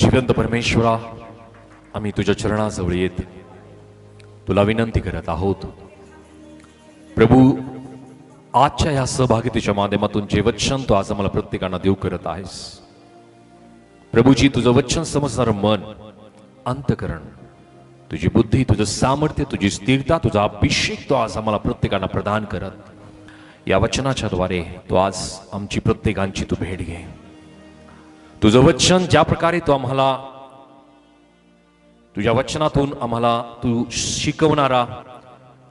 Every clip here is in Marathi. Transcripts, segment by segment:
जिवंत परमेश्वरा, आम्ही तुझ्या चरणाजवळ येत तुला विनंती करत आहोत. प्रभू, आजच्या या सहभागितेच्या माध्यमातून जे वचन तू आज आम्हाला प्रत्येकांना देऊ करत आहेस, प्रभूजी, तुझं वचन समजणारं मन, अंतकरण, तुझी बुद्धी, तुझं सामर्थ्य, तुझी स्थिरता, तुझा अभिषेक तो आज आम्हाला प्रत्येकांना प्रदान करत या वचनाच्या द्वारे तो आज आमची प्रत्येकांची तू भेट घे. तुझं वचन ज्या प्रकारे तू आम्हाला तुझ्या वचनातून आम्हाला तू शिकवणारा,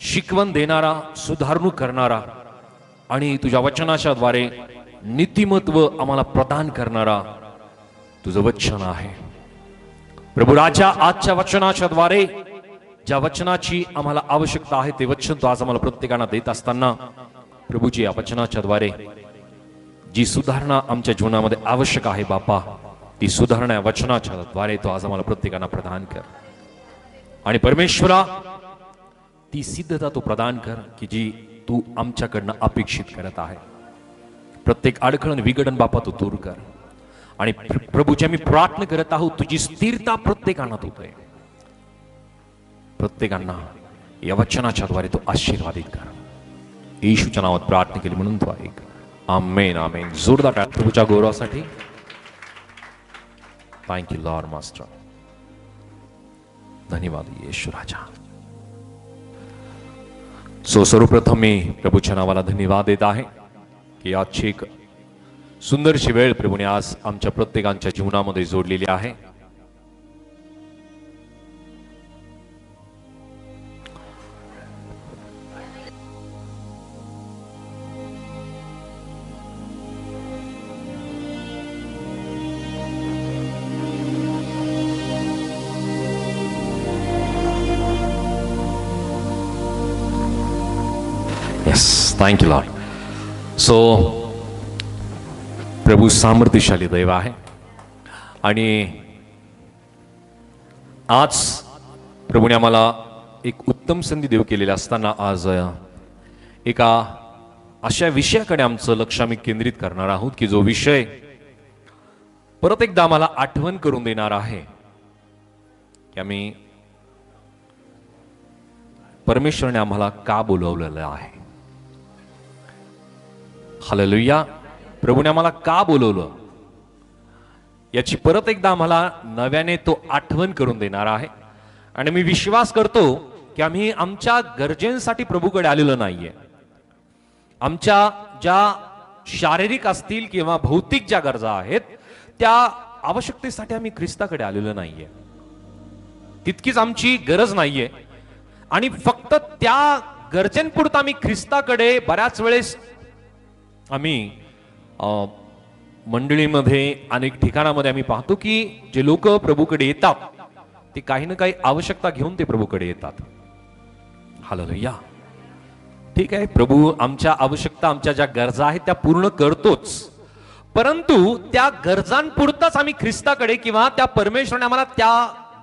शिकवण देणारा, सुधारणूक करणारा आणि तुझ्या वचनाच्या द्वारे नीतिमत्व आम्हाला प्रदान करणारा तुझं वचन आहे. प्रभू राजा, आजच्या वचनाच्या द्वारे ज्या वचनाची आम्हाला आवश्यकता आहे ते वचन तू आज आम्हाला प्रत्येकांना देत असताना, प्रभूजी, या वचनाच्या द्वारे जी सुधारणा आमच्या जीवनामध्ये आवश्यक आहे बापा, ती सुधारणा या वचनाच्या द्वारे तो आज आम्हाला प्रत्येकांना प्रदान कर. आणि परमेश्वरा, ती सिद्धता तू प्रदान कर की जी तू आमच्याकडनं अपेक्षित करत आहे. प्रत्येक अडखळण, विघटन बापा तू दूर कर. आणि प्रभूजी, आम्ही प्रार्थना करत आहोत, तुझी स्थिरता प्रत्येकांना तू दे. प्रत्येकांना या वचनाच्या द्वारे तू आशीर्वादित कर. येशूच्या नावात प्रार्थना केली म्हणून तू ऐक. आमेन, आमेन. जोरदार टाळ्या प्रभूच्या गौरवासाठी. Thank you lord master. धन्यवाद येशू राजा. सर्वप्रथम मी प्रभूच्या नावाला धन्यवाद देत आहे की आजची एक सुंदरशी वेळ प्रभूने आज आमच्या प्रत्येकांच्या जीवनामध्ये जोडलेली आहे. Thank you Lord. प्रभू सामर्थ्यशाली दैव आहे आणि आज प्रभूने आम्हाला एक उत्तम संधी देऊ केलेली असताना आज एका अशा विषयाकडे आमचं लक्ष आम्ही केंद्रित करणार आहोत की जो विषय परत एकदा आम्हाला आठवण करून देणार आहे की आम्ही परमेश्वराने आम्हाला का बोलवलेलं आहे. हालेलुया. प्रभूने आम्हाला का बोलवलं याची परत एकदा आम्हाला नव्याने तो आठवण करून देणार आहे. आणि मी विश्वास करतो की आम्ही आमच्या गरजेंसाठी प्रभूकडे आलेलो नाहीये. आमच्या ज्या शारीरिक असतील किंवा भौतिक ज्या गरजा आहेत त्या आवश्यकतेसाठी आम्ही ख्रिस्ताकडे आलेलो नाहीये. तितकीच आमची गरज नाहीये. आणि फक्त त्या गरजेंपुरता आम्ही ख्रिस्ताकडे बऱ्याच वेळेस आम्ही मंडळीमध्ये अनेक ठिकाणामध्ये आम्ही पाहतो की जे लोक प्रभूकडे येतात ते काही ना काही आवश्यकता घेऊन ते प्रभूकडे येतात. हालेलुया. ठीक आहे, प्रभू आमच्या आवश्यकता, आमच्या ज्या गरजा आहेत त्या पूर्ण करतोच, परंतु त्या गरजांपुरताच आम्ही ख्रिस्ताकडे किंवा त्या परमेश्वराने आम्हाला त्या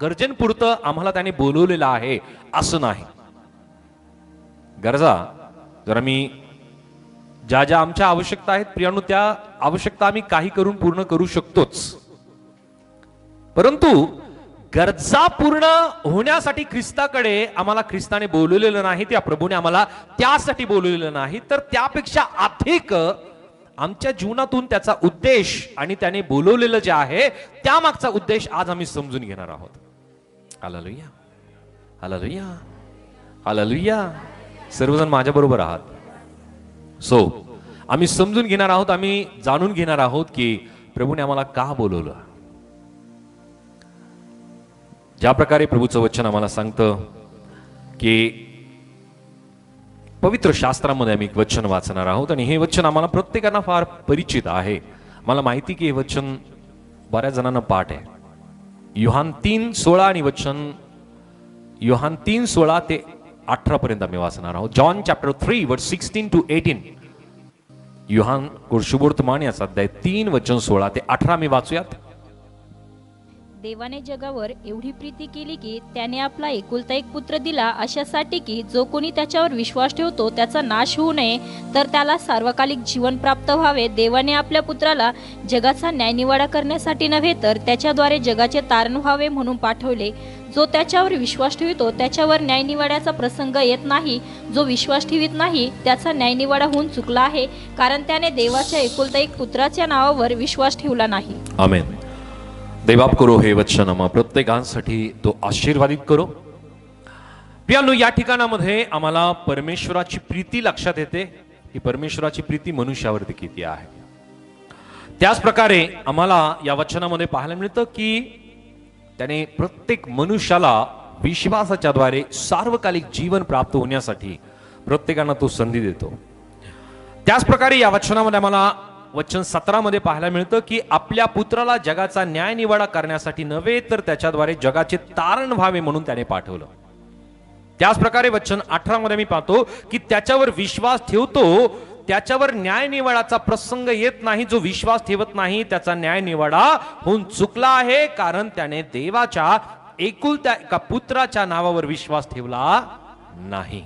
गरजेंपुरतं आम्हाला त्याने बोलवलेलं आहे असं नाही. गरजा जर आम्ही ज्या ज्या आमच्या आवश्यकता आहेत प्रियानो, त्या आवश्यकता आम्ही काही करून पूर्ण करू शकतोच, परंतु गरजा पूर्ण होण्यासाठी ख्रिस्ताकडे आम्हाला ख्रिस्ताने बोलवलेलं नाही, त्या प्रभूने आम्हाला त्यासाठी बोलवलेलं नाही, तर त्यापेक्षा अधिक आमच्या जीवनातून त्याचा उद्देश आणि त्याने बोलवलेलं जे आहे त्यामागचा उद्देश आज आम्ही समजून घेणार आहोत. Hallelujah, hallelujah, hallelujah. सर्वजण माझ्या बरोबर आहात. आम्ही समजून घेणार आहोत, आम्ही जाणून घेणार आहोत की प्रभूने आम्हाला का बोलवलं. ज्या प्रकारे प्रभूचं वचन आम्हाला सांगतं की पवित्र शास्त्रामध्ये आम्ही एक वचन वाचणार आहोत आणि हे वचन आम्हाला प्रत्येकांना फार परिचित आहे. मला माहिती की हे वचन बऱ्याच जणांना पाठ आहे. योहान 3:16 आणि वचन योहान 3:16 ते 18 पर्यंत आम्ही वाचणार आहोत. जॉन चॅप्टर 3 वर्स 16 to 18. योहान शुभवर्तमान याचा अध्याय 3 वचन 16 ते 18 मी वाचूयात. देवाने जगावर एवढी प्रीती केली की त्याने आपला एकुलता एक पुत्र दिला, अशासाठी की जो कोणी त्याच्यावर विश्वास ठेवतो त्याचा नाश होऊ नये, तर त्याला सार्वकालिक जीवन प्राप्त व्हावे. देवाने आपल्या पुत्राला जगाचा न्यायनिवाडा करण्यासाठी नव्हे, तर त्याच्याद्वारे जगाचे तारण व्हावे म्हणून पाठवले. जो त्याच्यावर विश्वास ठेवतो त्याच्यावर न्यायनिवाड्याचा प्रसंग येत नाही. जो विश्वास ठेवित नाही त्याचा न्यायनिवाडा होऊन चुकला आहे, कारण त्याने देवाच्या एकुलता एक पुत्राच्या नावावर विश्वास ठेवला नाही. आमेन. देवाप करो हे वचन आम्हा प्रत्येकांसाठी तो आशीर्वादित करो. प्रियांनो, या ठिकाणामध्ये आम्हाला परमेश्वराची प्रीती लक्षात येते की परमेश्वराची प्रीती मनुष्यावरती किती आहे. त्याच प्रकारे आम्हाला या वचनामध्ये पाहायला मिळतं की त्याने प्रत्येक मनुष्याला विश्वासाच्या द्वारे सार्वकालिक जीवन प्राप्त होण्यासाठी प्रत्येकांना तो संधी देतो. त्याच प्रकारे या वचनामध्ये आम्हाला वचन 17 मध्ये पाहायला मिळतं की आपल्या पुत्राला जगाचा न्याय निवाडा करण्यासाठी नव्हे, तर त्याच्याद्वारे जगाचे तारण व्हावे म्हणून त्याने पाठवलं. त्याच प्रकारे वचन 18 मध्ये मी पाहतो की त्याच्यावर विश्वास ठेवतो त्याच्यावर न्याय निवाडाचा प्रसंग येत नाही. जो विश्वास ठेवत नाही त्याचा न्याय निवाडा होऊन चुकला आहे, कारण त्याने देवाच्या एकुलत्या एका पुत्राच्या नावावर विश्वास ठेवला नाही.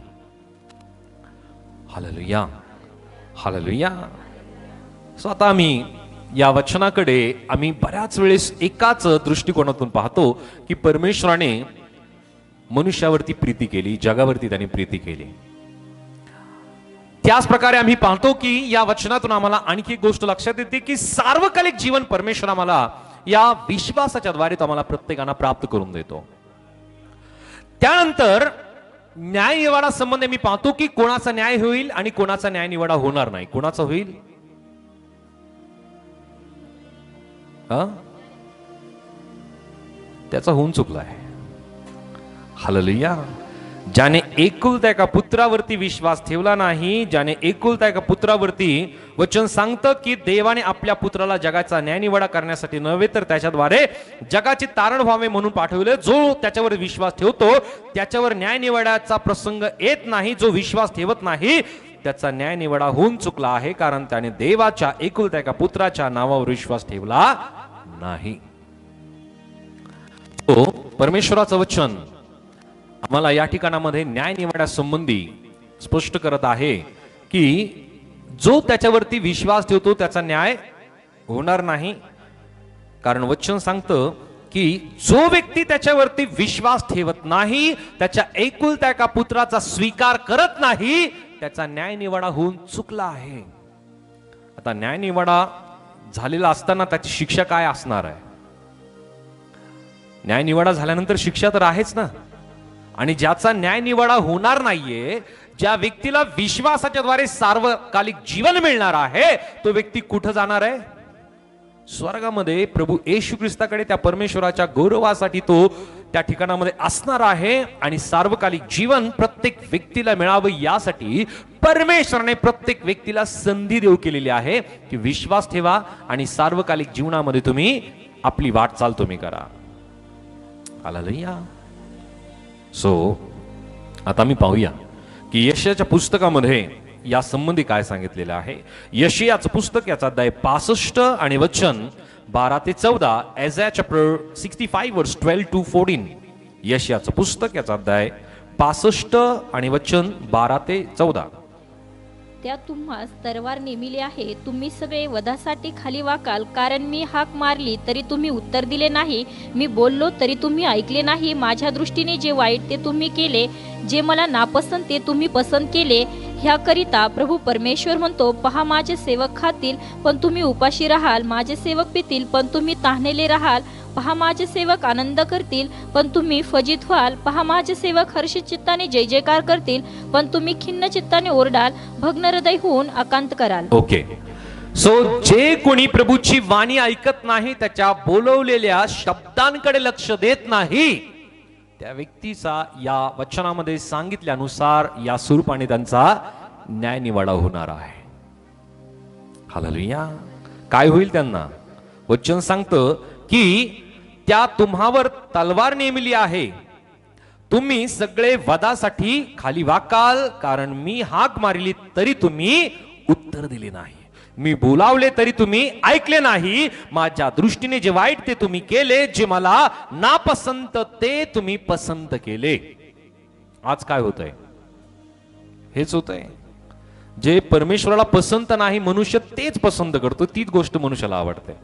Hallelujah, hallelujah. सो आता आम्ही या वचनाकडे बऱ्याच वेळेस एकाच दृष्टिकोनातून पाहतो की परमेश्वराने मनुष्यावरती प्रीती केली, जगावरती त्याने प्रीती केली. त्याच प्रकारे आम्ही पाहतो की या वचनातून आम्हाला आणखी एक गोष्ट लक्षात येते की सार्वकालिक जीवन परमेश्वर आम्हाला या विश्वासाच्या द्वारे तो आम्हाला प्रत्येकांना प्राप्त करून देतो. त्यानंतर न्याय निवाडा संबंधी मी पाहतो की कोणाचा न्याय होईल आणि कोणाचा न्याय निवाडा होणार नाही. कोणाचा होईल? त्याचा होऊन चुकला आहे. हालेलुया. ज्याने एकुलता एका पुत्रावरती विश्वास ठेवला नाही, ज्याने एकुलता एका पुत्रावरती वचन सांगतं की देवाने आपल्या पुत्राला जगाचा न्यायनिवाडा करण्यासाठी नव्हे, तर त्याच्याद्वारे जगाचे तारण व्हावे म्हणून पाठवले. जो त्याच्यावर विश्वास ठेवतो त्याच्यावर न्यायनिवाड्याचा प्रसंग येत नाही. जो विश्वास ठेवत नाही त्याचा न्यायनिवाडा होऊन चुकला आहे, कारण त्याने देवाच्या एकुलता एका पुत्राच्या नावावर विश्वास ठेवला नाही. तो परमेश्वराचं वचन आम्हाला या ठिकाणामध्ये न्याय निवाड्यासंबंधी स्पष्ट करत आहे की जो त्याच्यावरती विश्वास ठेवतो त्याचा न्याय होणार नाही. कारण वचन सांगतं की जो व्यक्ती त्याच्यावरती विश्वास ठेवत नाही, त्याच्या एकुलत्या एका पुत्राचा स्वीकार करत नाही, त्याचा न्याय निवाडा होऊन चुकला आहे. आता न्याय निवाडा झालेला असताना त्याची शिक्षा काय असणार आहे? न्याय निवाडा झाल्यानंतर शिक्षा तर आहेच ना. आणि ज्याचा न्याय निवाडा होणार नाहीये, ज्या व्यक्तीला विश्वासाच्या द्वारे सार्वकालिक जीवन मिळणार आहे, तो व्यक्ती कुठं जाणार आहे? स्वर्गामध्ये प्रभू येशू ख्रिस्ताकडे त्या परमेश्वराच्या गौरवासाठी तो त्या ठिकाणामध्ये असणार आहे. आणि सार्वकालिक जीवन प्रत्येक व्यक्तीला मिळावं यासाठी परमेश्वराने प्रत्येक व्यक्तीला संधी देऊ केलेली आहे की विश्वास ठेवा आणि सार्वकालिक जीवनामध्ये तुम्ही आपली वाटचाल तुम्ही करा. हालेलुया. सो आता मी पाहूया की यशाच्या पुस्तकामध्ये या संबंधी काय सांगितलेलं आहे. यशायाचं पुस्तक याचा अध्याय 65 आणि वचन 12 ते 14. Isaiah chapter 65 verse 12 to 14. यशायाचं पुस्तक याचा अध्याय 65 आणि वचन 12 ते 14. त्या तुम्हास तरवार नेमिली आहे, तुम्ही सगळे वधासाठी खाली वाकाल. कारण मी हाक मारली तरी तुम्ही उत्तर दिले नाही, मी बोललो तरी तुम्ही ऐकले नाही. माझ्या दृष्टीने जे वाईट ते तुम्ही केले, जे मला नापसंत ते तुम्ही पसंत केले. ह्याकरिता प्रभू परमेश्वर म्हणतो, पहा माझे सेवक खातील पण तुम्ही उपाशी राहाल, माझे सेवक पितील पण तुम्ही तहानलेले राहाल. पहा माझे सेवक आनंद करतील पण तुम्ही फजित व्हाल. पहा माझे सेवक हर्षित चित्ताने जय जयकार करतील पण तुम्ही खिन्न चित्ताने ओरडाल, भग्न हृदय होऊन आकांत कराल. ओके. सो जे कोणी प्रभूची वाणी ऐकत नाही, त्याच्या बोलवलेल्या शब्दांकडे लक्ष देत नाही, त्या व्यक्तीचा या वचनामध्ये सांगितल्यानुसार या स्वरूपाने त्यांचा न्याय निवाडा होणार आहे. हालेलुया. काय होईल त्यांना? वचन सांगतं की त्या तुम्हावर तलवार नेमली आहे, तुम्ही सगळे वधासाठी खाली वाकाल. कारण मी हाक मारली तरी तुम्ही उत्तर दिले नाही. मी बोलावले तरी तुम्ही ऐकले नाही, माझ्या दृष्टीने जे वाईट ते तुम्ही केले, जे मला नापसंत ते तुम्ही पसंत केले. आज काय होतंय? हेच होतंय. जे परमेश्वराला पसंत नाही मनुष्य तेच पसंत करतो, तीच गोष्ट मनुष्याला आवडते.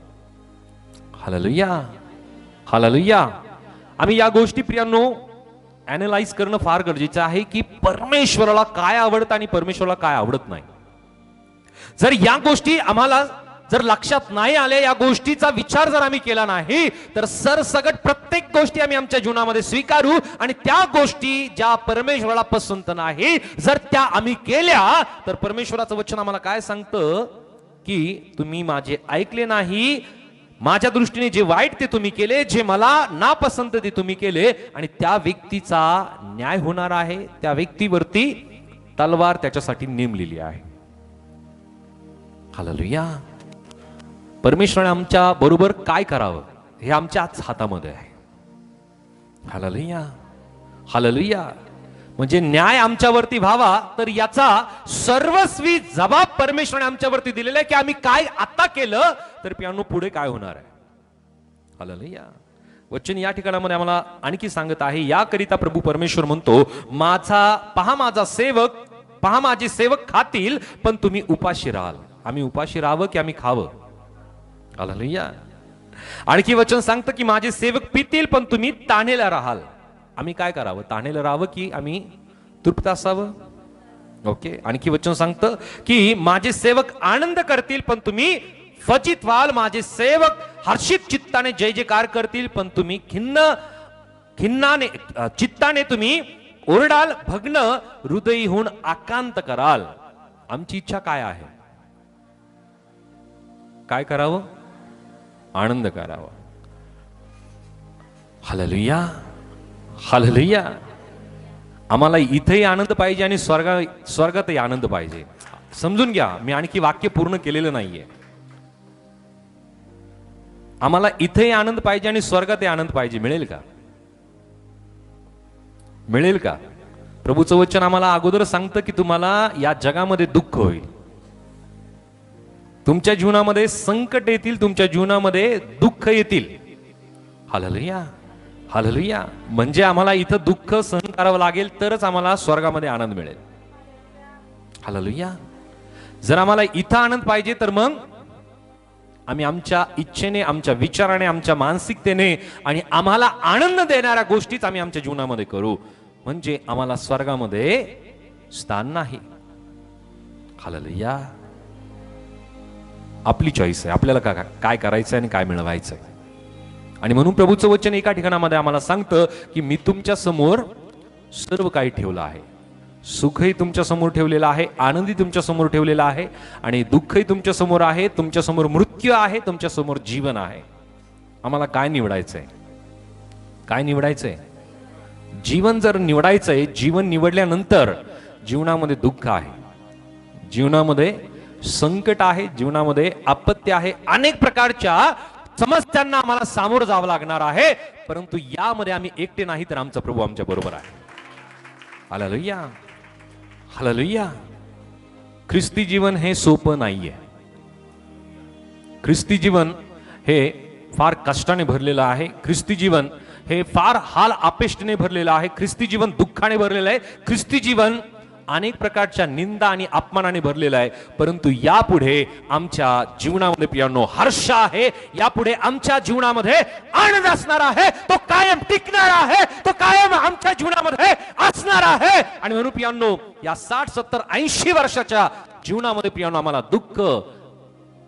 Hallelujah, hallelujah. आम्ही या गोष्टी प्रियांनो ॲनलाइज करणं फार गरजेचं आहे की परमेश्वराला काय आवडतं आणि परमेश्वराला काय आवडत नाही. जर या गोष्टी आम्हाला जर लक्षात नाही आल्या, या गोष्टीचा विचार जर आम्ही केला नाही, तर सरसकट प्रत्येक गोष्टी आम्ही आमच्या जीवनामध्ये स्वीकारू आणि त्या गोष्टी ज्या परमेश्वराला पसंत नाही जर त्या आम्ही केल्या, तर परमेश्वराचं वचन आम्हाला काय सांगतं की तुम्ही माझे ऐकले नाही, माझ्या दृष्टीने जे वाईट ते तुम्ही केले, जे मला नापसंत ते तुम्ही केले, आणि त्या व्यक्तीचा न्याय होणार आहे. त्या व्यक्तीवरती तलवार त्याच्यासाठी नेमलेली आहे. हालेलुया. परमेश्वराने आमच्या बरोबर काय करावं हे आमच्याच हातामध्ये आहे. Hallelujah, hallelujah. म्हणजे न्याय आमच्यावरती व्हावा, तर याचा सर्वस्वी जबाब परमेश्वराने आमच्यावरती दिलेला आहे की आम्ही काय आता केलं तर पियानो पुढे काय होणार आहे. हालेलुया. वचन या ठिकाणामध्ये आम्हाला आणखी सांगत आहे, याकरिता प्रभू परमेश्वर म्हणतो, माझा सेवक पहा माझे सेवक खातील पण तुम्ही उपाशी राहाल. आम्ही उपाशी राहावं की आम्ही खावं? हालेलुया. आणखी वचन सांगतं की माझे सेवक पितील पण तुम्ही ताणेला राहाल. आम्ही काय करावं? ताणेला राहावं की आम्ही तृप्त असावं? ओके. आणखी वचन सांगतं की माझे सेवक आनंद करतील पण तुम्ही फजित व्हाल. माझे सेवक हर्षित चित्ताने जय जयकार करतील पण तुम्ही खिन्नाने चित्ताने तुम्ही ओरडाल, भग्न हृदयी होऊन आकांत कराल. आमची इच्छा काय आहे? काय करावं? आनंद करावा. Hallelujah, hallelujah. आम्हाला इथेही आनंद पाहिजे आणि स्वर्गातही आनंद पाहिजे. समजून घ्या, मी आणखी वाक्य पूर्ण केलेलं नाहीये. आम्हाला इथेही आनंद पाहिजे आणि स्वर्गातही आनंद पाहिजे. मिळेल का? मिळेल का? प्रभूचं वचन आम्हाला अगोदर सांगतं की तुम्हाला या जगामध्ये दुःख होईल, तुमच्या जीवनामध्ये संकट येतील, तुमच्या जीवनामध्ये दुःख येतील. Hallelujah, hallelujah. म्हणजे आम्हाला इथं दुःख सहन करावं लागेल तरच आम्हाला स्वर्गामध्ये आनंद मिळेल. हालेलुया. जर आम्हाला इथं आनंद पाहिजे तर मग आम्ही आमच्या इच्छेने, आमच्या विचाराने, आमच्या मानसिकतेने आणि आम्हाला आनंद देणाऱ्या गोष्टीच आम्ही आमच्या जीवनामध्ये करू, म्हणजे आम्हाला स्वर्गामध्ये स्थान नाही. हालेलुया. आपली चॉईस आहे, आपल्याला काय करायचं आणि काय मिळवायचंय. आणि म्हणून प्रभूचं वचन एका ठिकाणामध्ये आम्हाला सांगतं की मी तुमच्या समोर सर्व काही ठेवलं आहे. सुखही तुमच्या समोर ठेवलेलं आहे, आनंदी तुमच्या समोर ठेवलेला आहे आणि दुःखही तुमच्या समोर आहे. तुमच्या समोर मृत्यू आहे, तुमच्या समोर जीवन आहे. आम्हाला काय निवडायचंय? काय निवडायचंय? जीवन जर निवडायचंय, जीवन निवडल्यानंतर जीवनामध्ये दुःख आहे, जीवनामध्ये संकट आहे, जीवनामध्ये आपत्ती आहे, अनेक प्रकारच्या समस्यांना आम्हाला सामोरं जावं लागणार आहे. परंतु यामध्ये आम्ही एकटे नाही, तर आमचा प्रभू आमच्या बरोबर आहे. Hallelujah, hallelujah. ख्रिस्ती जीवन हे सोपं नाहीये. ख्रिस्ती जीवन हे फार कष्टाने भरलेलं आहे. ख्रिस्ती जीवन हे फार हाल अपेष्टेने भरलेलं आहे. ख्रिस्ती जीवन दुःखाने भरलेलं आहे. ख्रिस्ती जीवन अनेक प्रकारच्या निंदा आणि अपमानाने भरलेला आहे. परंतु यापुढे आमच्या जीवनामध्ये प्रियांनो हर्ष आहे. यापुढे आमच्या जीवनामध्ये आनंद असणार आहे. तो कायम टिकणार आहे, तो कायम आमच्या जीवनामध्ये असणार आहे. आणि म्हणून प्रियांनो या 60, 70, 80 वर्षाच्या जीवनामध्ये प्रियांनो आम्हाला दुःख,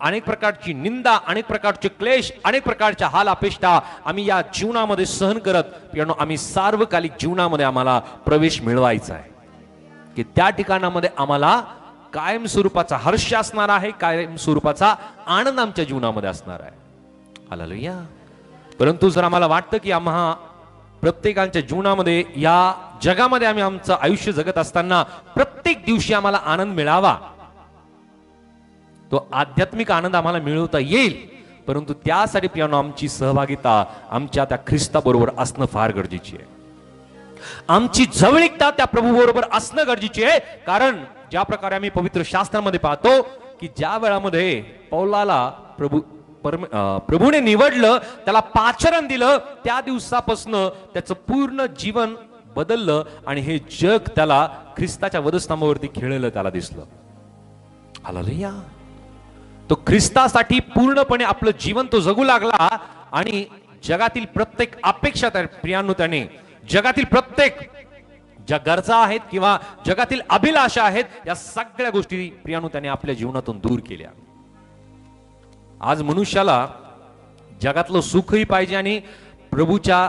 अनेक प्रकारची निंदा, अनेक प्रकारचे क्लेश, अनेक प्रकारच्या हाल अपेष्टा आम्ही या जीवनामध्ये सहन करत प्रियांनो आम्ही सार्वकालिक जीवनामध्ये आम्हाला प्रवेश मिळवायचा आहे की त्या ठिकाणामध्ये आम्हाला कायम स्वरूपाचा हर्ष असणार आहे, कायम स्वरूपाचा आनंद आमच्या जीवनामध्ये असणार आहे. हालेलुया. परंतु जर आम्हाला वाटतं की आम्हा प्रत्येकाच्या जीवनामध्ये या जगामध्ये आम्ही आमचं आयुष्य जगत असताना प्रत्येक दिवशी आम्हाला आनंद मिळावा, तो आध्यात्मिक आनंद आम्हाला मिळवता येईल, परंतु त्यासाठी प्रियांनो आमची सहभागिता आमच्या त्या ख्रिस्ताबरोबर असणं फार गरजेची आहे. आमची जवळीकता त्या प्रभू बरोबर असणं गरजेची आहे. कारण ज्या प्रकारे आम्ही पवित्र शास्त्रामध्ये पाहतो की ज्या वेळामध्ये पौलाला प्रभूने निवडलं, त्याला पाचारण दिलं, त्या दिवसापासून त्याचं पूर्ण जीवन बदललं आणि हे जग त्याला ख्रिस्ताच्या वधस्तंभावरती खेळलेलं त्याला दिसलं. हालेलुया. तो ख्रिस्तासाठी पूर्णपणे आपलं जीवन तो जगू लागला आणि जगातील प्रत्येक अपेक्षा त्या प्रियांनो त्याने, जगातील प्रत्येक ज्या गरजा आहेत किंवा जगातील अभिलाषा आहेत, या सगळ्या गोष्टी प्रियांनो त्याने आपल्या जीवनातून दूर केल्या. आज मनुष्याला जगातलं सुखही पाहिजे आणि प्रभूच्या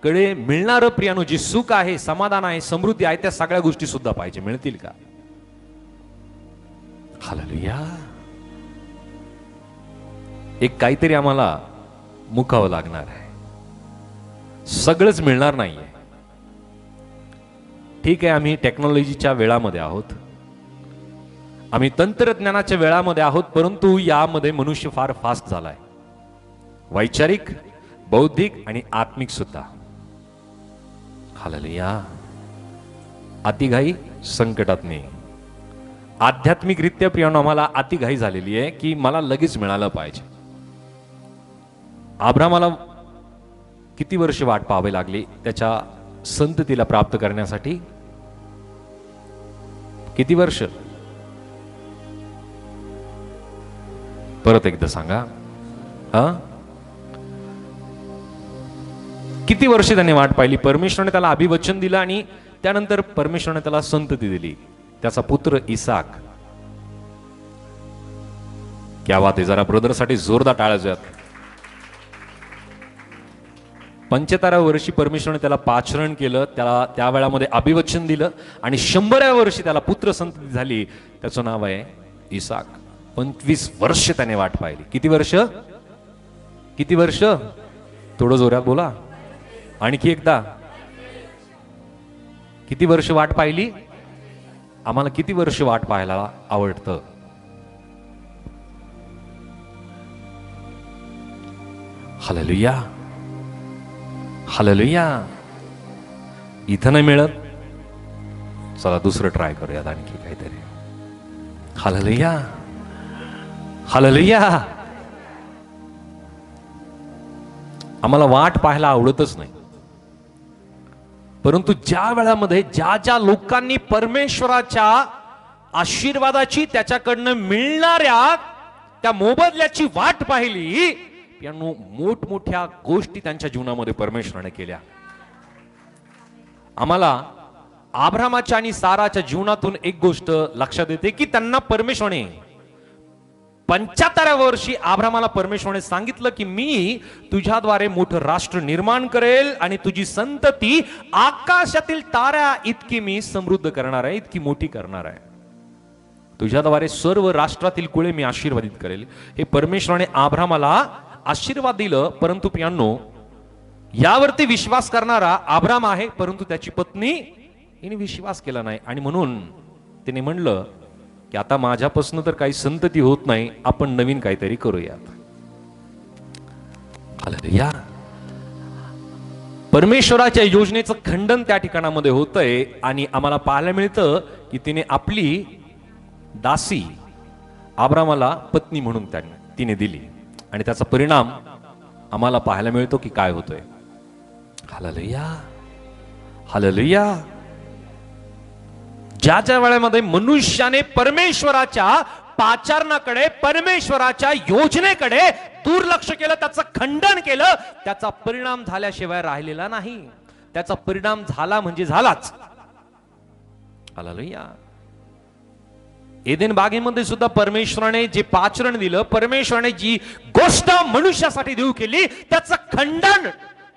कडे मिळणारं प्रियांनो जे सुख आहे, समाधान आहे, समृद्धी आहे, त्या सगळ्या गोष्टी सुद्धा पाहिजे. मिळतील का? हालेलुया. एक काहीतरी आम्हाला मुकावं लागणार आहे. सगळंच मिळणार नाहीये. ठीक आहे, आम्ही टेक्नॉलॉजीच्या वेळामध्ये आहोत, आम्ही तंत्रज्ञानाच्या वेळामध्ये आहोत, परंतु यामध्ये मनुष्य फार फास्ट झालाय, वैचारिक, बौद्धिक आणि आत्मिक सुद्धा. हालेलुया. अतिघाई संकटात नाही. आध्यात्मिकरित्या प्रियांनो आम्हाला अतिघाई झालेली आहे की मला लगेच मिळालं पाहिजे. अब्रामाला किती वर्ष वाट पाहावी लागली त्याच्या संततीला प्राप्त करण्यासाठी? किती वर्ष? परत एकदा सांगा. किती वर्ष त्याने वाट पाहिली? परमेश्वराने त्याला अभिवचन दिलं आणि त्यानंतर परमेश्वराने त्याला संतती दिली, त्याचा पुत्र इसाक. क्या बात आहे. जरा ब्रदरसाठी जोरदार टाळ्या. 75व्या वर्षी परमेश्वराने त्याला पाचारण केलं, त्याला त्या वेळामध्ये अभिवचन दिलं आणि 100व्या वर्षी त्याला पुत्र संतती झाली, त्याचं नाव आहे इसाक. 25 वर्ष त्याने वाट पाहिली. किती वर्ष? किती वर्ष? थोडं जोरात बोला. आणखी एकदा. किती वर्ष वाट पाहिली? आम्हाला किती वर्ष वाट पाहायला आवडतं? हालेलुया. हालेलुया. इथं नाही मिळत, चला दुसरं ट्राय करूयात आणखी काहीतरी. हालेलुया. हालेलुया. आम्हाला वाट पाहायला आवडतच नाही, परंतु ज्या वेळामध्ये ज्या ज्या लोकांनी परमेश्वराच्या आशीर्वादाची, त्याच्याकडनं मिळणाऱ्या त्या मोबदल्याची वाट पाहिली, यांनो मोठमोठ्या गोष्टी त्यांच्या जीवनामध्ये परमेश्वराने केल्या. आम्हाला अब्रामाच्या आणि साराच्या जीवनातून एक गोष्ट लक्षात येते की त्यांना परमेश्वराने 75व्या वर्षी अब्रामाला परमेश्वराने सांगितलं की मी तुझ्याद्वारे मोठं राष्ट्र निर्माण करेल आणि तुझी संतती आकाशातील ताऱ्या इतकी मी समृद्ध करणार आहे, इतकी मोठी करणार आहे. तुझ्याद्वारे सर्व राष्ट्रातील कुळे मी आशीर्वादित करेल. हे परमेश्वराने अब्रामाला आशीर्वाद दिलं. परंतु प्रियांनो, यावरती विश्वास करणारा अब्राम आहे, परंतु त्याची पत्नी हिने विश्वास केला नाही आणि म्हणून तिने म्हणलं की आता माझ्यापासून तर काही संतती होत नाही, आपण नवीन काहीतरी करूयात. हालेलुया. परमेश्वराच्या योजनेचं खंडन त्या ठिकाणामध्ये होतंय आणि आम्हाला पाहायला मिळतं की तिने आपली दासी अब्रामाला पत्नी म्हणून तिने दिली आणि त्याचा परिणाम आम्हाला पाहायला मिळतो की काय होतोय. हालेलुया. हालेलुया. ज्या ज्या वेळेमध्ये मनुष्याने परमेश्वराच्या पाचारणाकडे, परमेश्वराच्या योजनेकडे दुर्लक्ष केलं, त्याचं खंडन केलं, त्याचा परिणाम झाल्याशिवाय राहिलेला नाही. त्याचा परिणाम झाला म्हणजे झालाच. हालेलुया. एदेन बागेमध्ये सुद्धा परमेश्वराने जे पाचरण दिलं, परमेश्वराने जी गोष्ट मनुष्यासाठी देऊ केली, त्याचं खंडन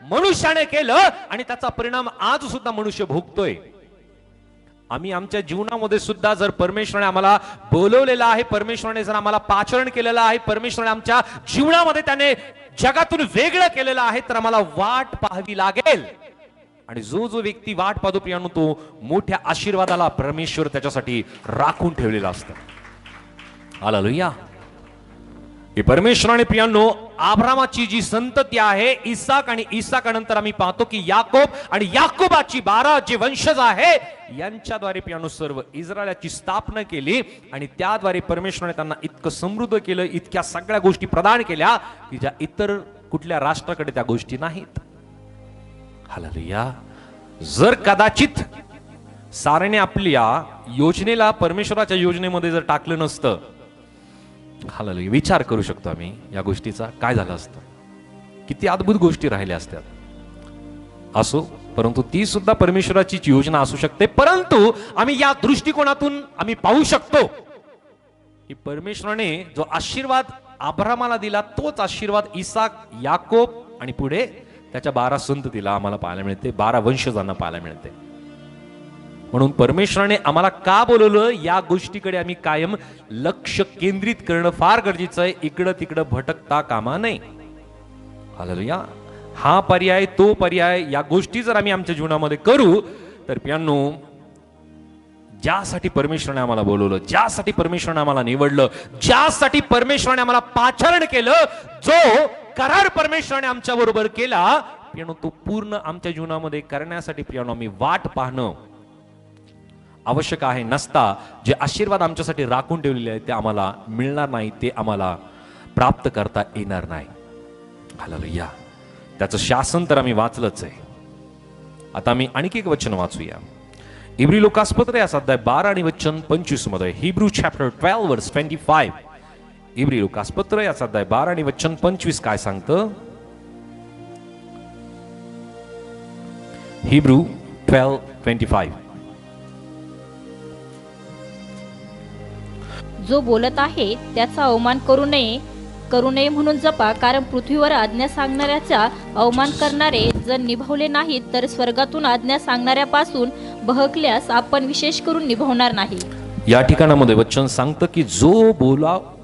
मनुष्याने केलं आणि त्याचा परिणाम आज सुद्धा मनुष्य भोगतोय. आम्ही आमच्या जीवनामध्ये सुद्धा जर परमेश्वराने आम्हाला बोलवलेलं आहे, परमेश्वराने जर आम्हाला पाचरण केलेलं आहे, परमेश्वराने आमच्या जीवनामध्ये त्याने जगातून वेगळं केलेलं आहे, तर आम्हाला वाट पाहावी लागेल. आणि जो जो व्यक्ती वाट पाहतो प्रियांनो, तो मोठ्या आशीर्वादाला परमेश्वर त्याच्यासाठी राखून ठेवलेला असतं. हालेलुया. की परमेश्वराने प्रियांनो अब्रामाची जी संतती आहे इसाक आणि इसाकानंतर आम्ही पाहतो की याकोब आणि याकोबाची 12 जे वंशज आहे यांच्याद्वारे प्रियांनो सर्व इस्रायलाची स्थापना केली आणि त्याद्वारे परमेश्वराने त्यांना इतकं समृद्ध केलं, इतक्या सगळ्या गोष्टी प्रदान केल्या की ज्या इतर कुठल्या राष्ट्राकडे त्या गोष्टी नाहीत. हालेलुया. जर कदाचित सारेने आपल्या योजनेला परमेश्वराच्या योजनेमध्ये जर टाकलं नसतं, हालेलुया, विचार करू शकतो आम्ही या गोष्टीचा, काय झालं असतं, किती अद्भुत गोष्टी राहिल्या असत्यात. असो, परंतु ती सुद्धा परमेश्वराची योजना असू शकते. परंतु आम्ही या दृष्टिकोनातून आम्ही पाहू शकतो की परमेश्वराने जो आशीर्वाद अब्रामाला दिला तोच आशीर्वाद इसाक, याकोब आणि पुढे त्याच्या 12 संततीला आम्हाला पाहायला मिळते, 12 वंशजांना पाहायला मिळते. म्हणून परमेश्वराने आम्हाला का बोलवलं या गोष्टीकडे आम्ही कायम लक्ष केंद्रित करणं फार गरजेचं आहे. इकडं तिकडं भटकता कामा नये. हालेलुया. हा पर्याय तो पर्याय या गोष्टी जर आम्ही आमच्या जीवनामध्ये करू तर प्रियांनो, ज्यासाठी परमेश्वराने आम्हाला बोलवलं, ज्यासाठी परमेश्वराने आम्हाला निवडलं, ज्यासाठी परमेश्वराने आम्हाला पाचारण केलं, जो करार परमेश्वराने आमच्या बरोबर केला प्रियांनो, तो पूर्ण आमच्या जीवनामध्ये करण्यासाठी प्रियांनो आम्ही वाट पाहणं आवश्यक आहे. नसता जे आशीर्वाद आमच्यासाठी राखून ठेवलेले आहेत ते आम्हाला मिळणार नाही, ते आम्हाला प्राप्त करता येणार नाही. हालेलुया. त्याचं शासन तर आम्ही वाचलंच आहे. आता आम्ही आणखी एक वचन वाचूया. इब्री लोकासपत्र या अध्याय 12 आणि वचन 25 मध्ये. हिब्रू चॅप्टर 12 वर्स 25. इब्री लोकासपत्र या अध्याय 12 आणि वचन 25 काय सांगतं? हिब्रू 12:25. जो बोलत आहे त्याचा अवमान करू नये म्हणून जपा, कारण पृथ्वीवर आज्ञा सांगणाऱ्याचा अवमान करणारे जर निभावले नाहीत तर स्वर्गातून आज्ञा सांगणाऱ्यापासून बहकल्यास आपण विशेष करून निभावणार नाही. या ठिकाणामध्ये वचन सांगतं की जो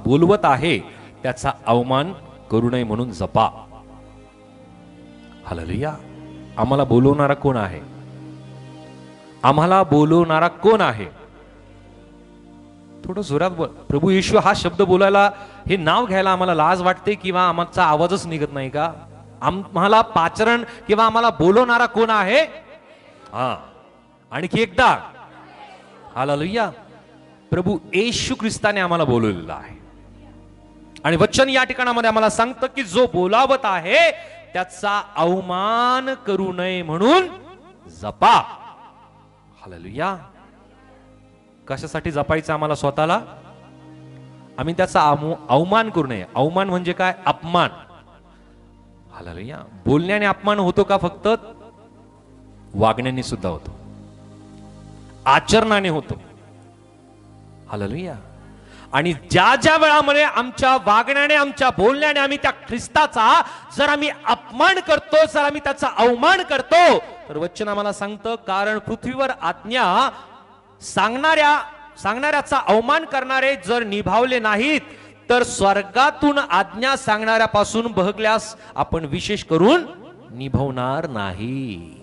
बोलवत आहे त्याचा अवमान करू नये म्हणून जपा. हालेलुया. आम्हाला बोलवणारा कोण आहे? आम्हाला बोलवणारा कोण आहे? थोडं जोरात बोल. प्रभू येशू हा शब्द बोलायला, हे नाव घ्यायला आम्हाला लाज वाटते किंवा आमचा आवाजच निघत नाही का? आम्हाला पाचरण किंवा आम्हाला बोलवणारा कोण आहे? हा, आणखी एकदा. हालेलुया. प्रभू येशू ख्रिस्ताने आम्हाला बोलवलेलं आहे आणि वचन या ठिकाणामध्ये आम्हाला सांगतं की जो बोलावत आहे त्याचा अवमान करू नये म्हणून जपा. हालेलुया. कशासाठी जपायचं आम्हाला स्वतःला? आम्ही त्याचा अवमान करू नये. अवमान म्हणजे काय? अपमान. हालेलुया. बोलण्याने अपमान होतो का? फक्त वागण्याने सुद्धा होतो, आचरणाने होतो. हालेलुया. आणि ज्या ज्या वेळामध्ये आमच्या वागण्याने, आमच्या बोलण्याने आम्ही त्या ख्रिस्ताचा जर आम्ही अपमान करतो, जर आम्ही त्याचा अवमान करतो, तर वचन आम्हाला सांगतं, कारण पृथ्वीवर आज्ञा सांगणाऱ्याचा अवमान करणारे जर निभावले नाहीत तर स्वर्गातून आज्ञा सांगणाऱ्यापासून बहकल्यास आपण विशेष करून निभावणार नाही.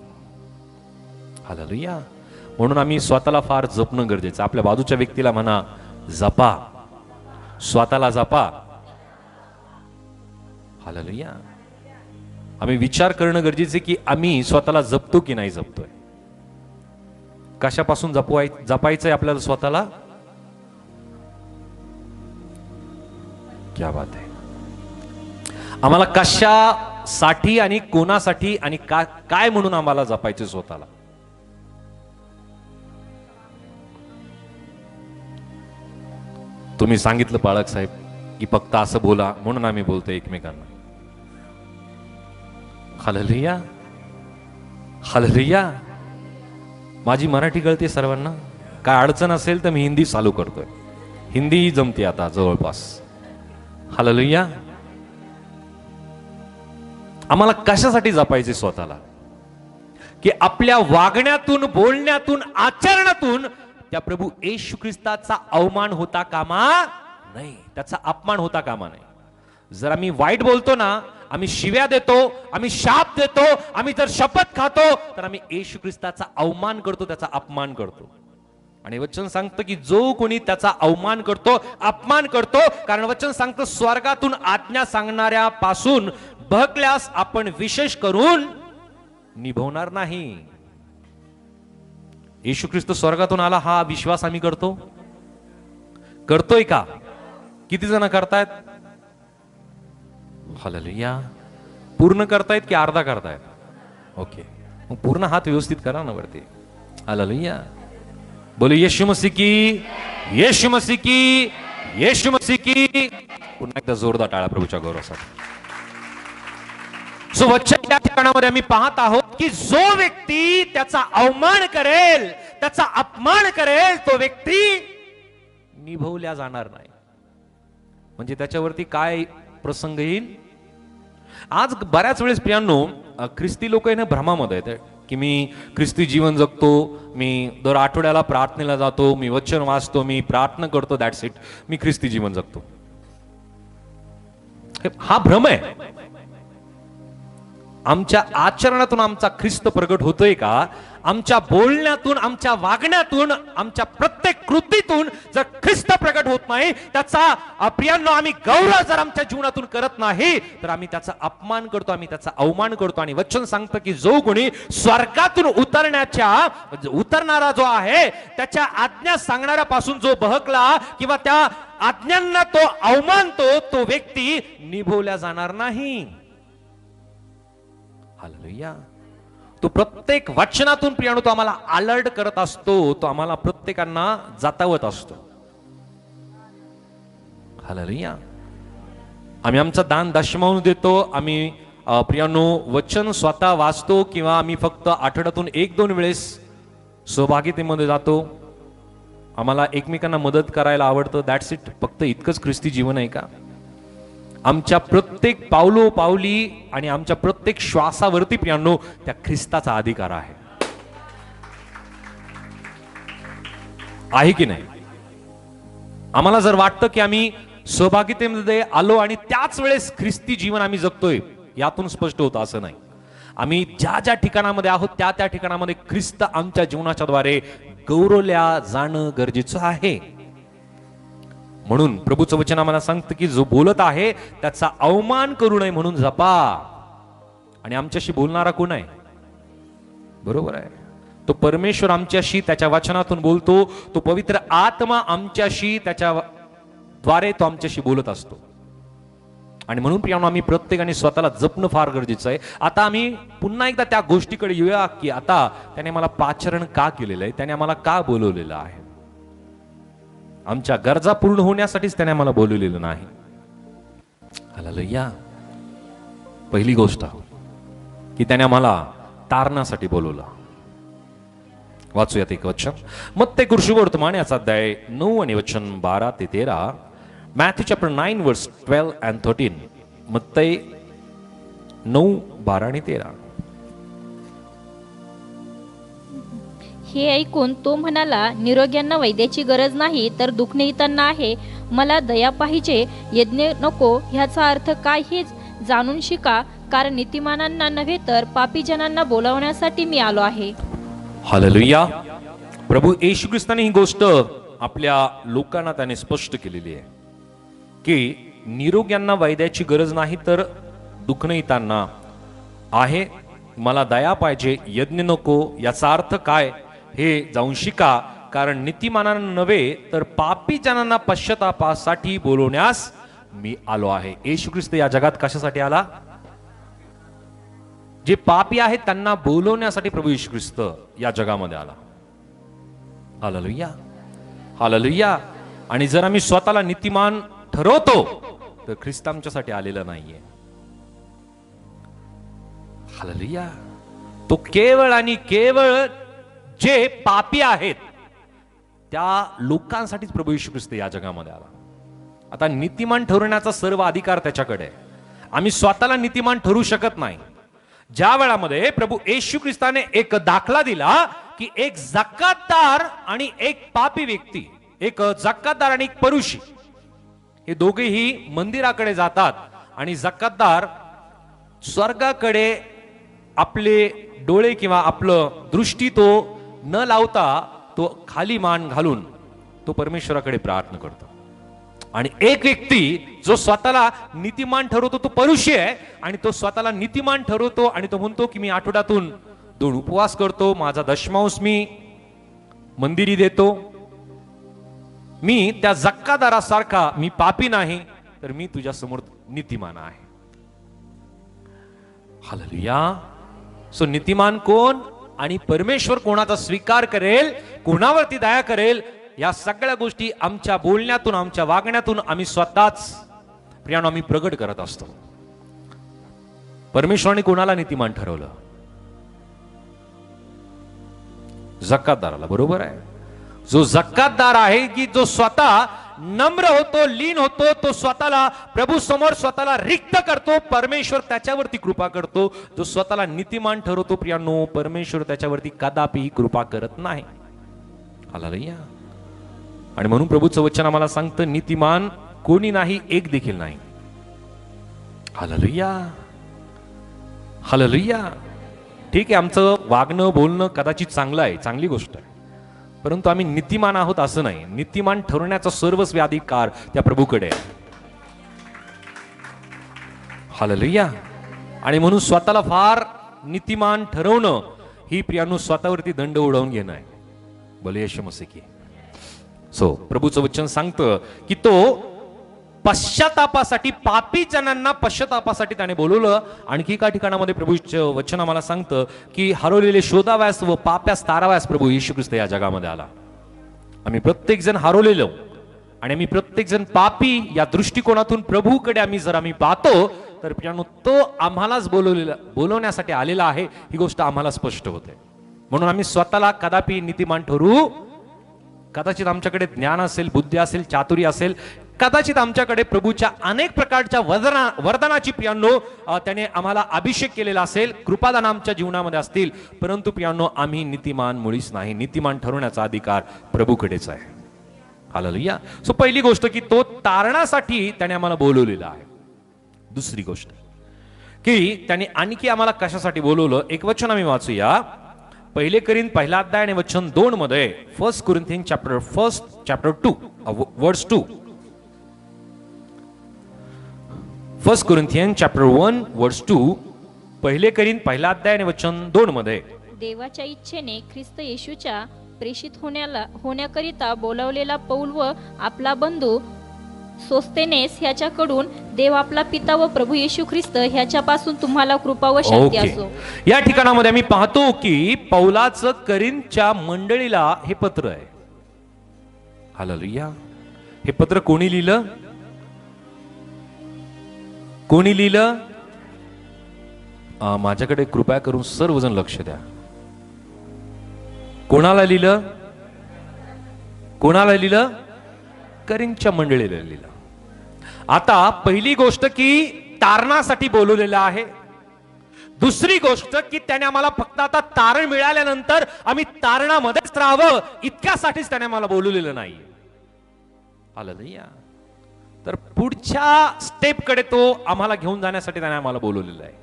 हालेलुया. म्हणून आम्ही स्वतःला फार जपणं गरजेचं. आपल्या बाजूच्या व्यक्तीला म्हणा, जपा, स्वतःला जपा. हालेलुया. आम्ही विचार करणं गरजेचे की आम्ही स्वतःला जपतो की नाही जपतोय. कशापासून जपायचंय आपल्याला स्वतःला? क्या बात आहे. आम्हाला कशासाठी आणि कोणासाठी आणि काय म्हणून आम्हाला जपायचं स्वतःला? तुम्ही सांगितलं बाळक साहेब की फक्त असं बोला म्हणून आम्ही बोलतोय एकमेकांना. हालेलुया. हालेलुया. माझी मराठी कळते सर्वांना. काय अडचण असेल तर मी हिंदी चालू करतोय. हिंदी जमते आता जवळपास. हालेलुया. आम्हाला कशासाठी जपायचे स्वतःला? की आपल्या वागण्यातून, बोलण्यातून, आचरणातून त्या प्रभू येशू ख्रिस्ताचा अवमान होता कामा नाही, त्याचा अपमान होता कामा नाही. जर आम्ही वाईट बोलतो ना, आम्ही शिव्या देतो, आम्ही शाप देतो, आम्ही जर शपथ खातो, तर आम्ही येशू ख्रिस्ताचा अवमान करतो, त्याचा अपमान करतो. आणि वचन सांगतं की जो कोणी त्याचा अवमान करतो, अपमान करतो, कारण वचन सांगतं स्वर्गातून आज्ञा सांगणाऱ्या पासून बहकल्यास आपण विशेष करून निभवणार नाही. येशू ख्रिस्त स्वर्गातून आला हा विश्वास आम्ही करतोय का? किती जण करतायत? हालेलुया. पूर्ण करतायत की अर्धा करतायत? ओके, मग पूर्ण हात व्यवस्थित करा ना वरती. हालेलुया. बोलो यीशु मसीह की, यीशु मसीह की, यीशु मसीह की. पुन्हा एकदा जोरदार टाळा प्रभूच्या गौरवासाठी. सो वचन या ठिकाणामध्ये आम्ही पाहत आहोत की जो व्यक्ती त्याचा अवमान करेल, त्याचा अपमान करेल, तो व्यक्ती निभवल्या जाणार नाही. म्हणजे त्याच्यावरती काय प्रसंग येईल? आज बऱ्याच वेळेस प्रियांनो ख्रिस्ती लोक आहे ना भ्रमामध्ये आहेत की मी ख्रिस्ती जीवन जगतो, मी दर आठवड्याला प्रार्थनेला जातो, मी वचन वाचतो, मी प्रार्थना करतो, दॅट्स इट, मी ख्रिस्ती जीवन जगतो. हा भ्रम आहे. आमच्या आचरणातून आमचा ख्रिस्त प्रगट होतोय का? आमच्या बोलण्यातून, आमच्या वागण्यातून, आमच्या प्रत्येक कृतीतून जर ख्रिस्त प्रगट होत नाही, त्याचा प्रियांनो आम्ही गौरव जर आमच्या जीवनातून करत नाही, तर आम्ही त्याचा अपमान करतो, आम्ही त्याचा अवमान करतो. आणि वचन सांगतं की जो कोणी स्वर्गातून उतरणारा जो आहे, त्याच्या आज्ञा सांगणाऱ्यापासून जो बहकला किंवा त्या आज्ञांना तो अवमानतो, तो व्यक्ती निभवल्या जाणार नाही. हालेलुया. तो प्रत्येक वचनातून प्रियानो तो आम्हाला अलर्ट करत असतो, तो आम्हाला प्रत्येकांना जातावत असतो. हालेलुया. आम्ही आमचा दान दशमावून देतो, आम्ही प्रियानो वचन स्वतः वाचतो किंवा आम्ही फक्त आठवड्यातून 1-2 वेळेस सहभागितेमध्ये जातो. आम्हाला एकमेकांना मदत करायला आवडतं, दॅट्स इट. फक्त इतकंच ख्रिस्ती जीवन आहे का? आमच्या प्रत्येक पावली आणि आमच्या प्रत्येक श्वासावरती प्रियांनो त्या ख्रिस्ताचा अधिकार आहे की नाही? आम्हाला जर वाटतं की आम्ही सहभागितेमध्ये आलो आणि त्याच वेळेस ख्रिस्ती जीवन आम्ही जगतोय, यातून स्पष्ट होतं असं नाही. आम्ही ज्या ज्या ठिकाणामध्ये आहोत त्या ठिकाणामध्ये ख्रिस्त आमच्या जीवनाच्या द्वारे गौरवल्या जाणं गरजेचं आहे. म्हणून प्रभूचं वचन आम्हाला सांगतं की जो बोलत आहे त्याचा अवमान करू नये म्हणून जपा. आणि आमच्याशी बोलणारा कोण आहे? बरोबर आहे, तो परमेश्वर आमच्याशी त्याच्या वचनातून बोलतो. तो पवित्र आत्मा आमच्याशी, त्याच्या द्वारे तो आमच्याशी बोलत असतो. आणि म्हणून प्रियांनो आम्ही प्रत्येकाने स्वतःला जपणं फार गरजेचं आहे. आता आम्ही पुन्हा एकदा त्या गोष्टीकडे येऊया की आता त्याने मला पाचारण का केलेलं आहे, त्याने आम्हाला का बोलवलेलं आहे? आमच्या गरजा पूर्ण होण्यासाठीच त्याने आम्हाला बोलवलेलं नाही. हालेलुया. पहिली गोष्ट की त्याने आम्हाला तारणासाठी बोलवलं. वाचूयात एक वचन, मत्ते सुवर्तमान याचा अध्याय 9 आणि वचन 12 ते 13. मॅथ्यू चॅप्टर 9 वर्स 12 and 13. मत्ते 9, 12 आणि 13. हे ऐकून तो म्हणाला, निरोग्यांना वैद्याची गरज नाही तर दुःखनिहितांना आहे. मला दया पाहिजे, यज्ञ नको. ह्याचा अर्थ काय हे जाणून शिका, कारण नीतिमानांना नव्हे तर पापी जनांना बोलावण्यासाठी मी आलो आहे. हालेलुया. प्रभू येशू ख्रिस्ताने ही गोष्ट आपल्या लोकांना त्याने स्पष्ट केलेली आहे की निरोग्यांना वैद्याची गरज नाही तर दुःखनिहितांना आहे. मला दया पाहिजे, यज्ञ नको. याचा अर्थ काय हे जाऊन शिका, कारण नीतिमानांना नव्हे तर पापी जनांना पश्चातापासाठी बोलवण्यास मी आलो आहे. येशू ख्रिस्त या जगात कशासाठी आला? जे पापी आहेत त्यांना बोलवण्यासाठी प्रभू येशू ख्रिस्त या जगामध्ये आला. Hallelujah, hallelujah. आणि जर आम्ही स्वतःला नीतिमान ठरवतो तर ख्रिस्त आमच्यासाठी आलेला नाहीये. हालेलुया. तो केवळ आणि केवळ जे पापी आहेत त्या लोकांसाठीच प्रभू येशू ख्रिस्त या जगामध्ये आला. आता नीतिमान ठरवण्याचा सर्व अधिकार त्याच्याकडे आहे. आम्ही स्वतःला नीतिमान ठरवू शकत नाही. ज्या वेळामध्ये प्रभू येशू ख्रिस्ताने एक दाखला दिला की एक जकातदार आणि एक पापी व्यक्ती, एक जकातदार आणि एक परुषी, हे दोघेही मंदिराकडे जातात आणि जकातदार स्वर्गाकडे आपले डोळे किंवा आपलं दृष्टी तो न लावता तो खाली मान घालून तो परमेश्वराकडे प्रार्थना करतो. आणि एक व्यक्ती जो स्वतःला नीतिमान ठरवतो तो परुषी आहे, आणि तो स्वतःला नीतिमान ठरवतो आणि तो म्हणतो की मी आठवड्यातून 2 उपवास करतो, माझा दशमांश मी मंदिरी देतो, मी त्या जक्कादारासारखा मी पापी नाही, तर मी तुझ्या समोर नीतिमान आहे. हालेलुया. सो नीतिमान कोण आणि परमेश्वर कोणाचा स्वीकार करेल, कोणावरती दया करेल, या सगळ्या गोष्टी आमच्या बोलण्यातून, आमच्या वागण्यातून आम्ही स्वतःच प्रियानो आम्ही प्रगट करत असतो. परमेश्वराने कोणाला नीतिमान ठरवलं? जकातदाराला. बरोबर आहे. जो जकातदार आहे की जो स्वतः नम्र होतो, लीन होतो, तो स्वतःला प्रभू समोर स्वतःला रिक्त करतो, परमेश्वर त्याच्यावरती कृपा करतो. जो स्वतःला नीतिमान ठरवतो प्रियानो, परमेश्वर त्याच्यावरती कदापि कृपा करत नाही. हालेलुया. आणि म्हणून प्रभूचं वचन आम्हाला सांगतं, नीतिमान कोणी नाही, एक देखील नाही. हालेलुया. हालेलुया. ठीक आहे, आमचं वागणं बोलणं कदाचित चांगलं आहे, चांगली गोष्ट आहे, परंतु आम्ही नीतिमान आहोत असं नाही. नीतिमान ठरवण्याचा सर्वस्वी अधिकार त्या प्रभूकडे आहे. हालेलुया. आणि म्हणून स्वतःला फार नीतिमान ठरवणं ही प्रियानो स्वतःवरती दंड उडवून घेणं आहे. बोले येशू मसीह की. सो प्रभूचं वचन सांगतं की तो पश्चातापासाठी, पापी जनांना पश्चातापासाठी त्याने बोलवलं. आणखी एका ठिकाणामध्ये प्रभूचं वचन आम्हाला सांगतं की हरवलेले शोधाव्यास व पाप्यास ताराव्यास प्रभू येशू ख्रिस्त या जगामध्ये आला. आम्ही प्रत्येक जण हरवलेलो आणि आम्ही प्रत्येक जण पापी या दृष्टिकोनातून प्रभूकडे आम्ही पाहतो, तर प्रियानो तो आम्हालाच बोलवण्यासाठी आलेला आहे, ही गोष्ट आम्हाला स्पष्ट होते. म्हणून आम्ही स्वतःला कदापि नीतिमान ठरू. कदाचित आमच्याकडे ज्ञान असेल, बुद्धी असेल, चातुर्य असेल, कदाचित आमच्याकडे प्रभूच्या अनेक प्रकारच्या वरदानाची प्रियांनो त्याने आम्हाला अभिषेक केलेला असेल, कृपादान आमच्या जीवनामध्ये असतील, परंतु प्रियांनो आम्ही नीतिमान मुळीच नाही. नीतिमान ठरवण्याचा अधिकार प्रभूकडेच आहे. हालेलुया. सो पहिली गोष्ट की तो तारणासाठी त्याने आम्हाला बोलवलेला आहे. दुसरी गोष्ट की त्याने आणखी आम्हाला कशासाठी बोलवलं, एक वचन आम्ही वाचूया. 1 कोरिंथ 1 अध्याय आणि वचन 2 मध्ये, 1 कोरिंथियन चॅप्टर 2 वर्स 2. 1 कोरिंथियन चॅप्टर 1 वर्स 2. 1 कोरिंथ 1 अध्याय आणि वचन 2 मध्ये, देवाच्या इच्छेने ख्रिस्त येशूच्या प्रेषित होण्याकरिता बोलावलेला पौल व आपला बंधू सोस्तेनेस ह्याच्याकडून देव आपला पिता व प्रभू येशू ख्रिस्त ह्याच्यापासून तुम्हाला कृपा व शांती असो. या ठिकाणामध्ये आम्ही पाहतो की पौलाचं करिंथच्या मंडळीला हे पत्र आहे. हालेलुया. हे पत्र कोणी लिहिलं? कोणी लिहिलं? माझ्याकडे कृपया करून सर्वजण लक्ष द्या. कोणाला लिहिलं? कोणाला लिहिलं? करिंथच्या मंडळीला लिहिलं. आता पहिली गोष्ट की तारणासाठी बोलवलेलं आहे. दुसरी गोष्ट की त्याने आम्हाला फक्त आता तारण मिळाल्यानंतर आम्ही तारणामध्येच राहावं इतक्यासाठीच त्याने आम्हाला बोलवलेलं नाही. हालेलुया. तर पुढच्या स्टेपकडे तो आम्हाला घेऊन जाण्यासाठी त्याने आम्हाला बोलवलेलं आहे.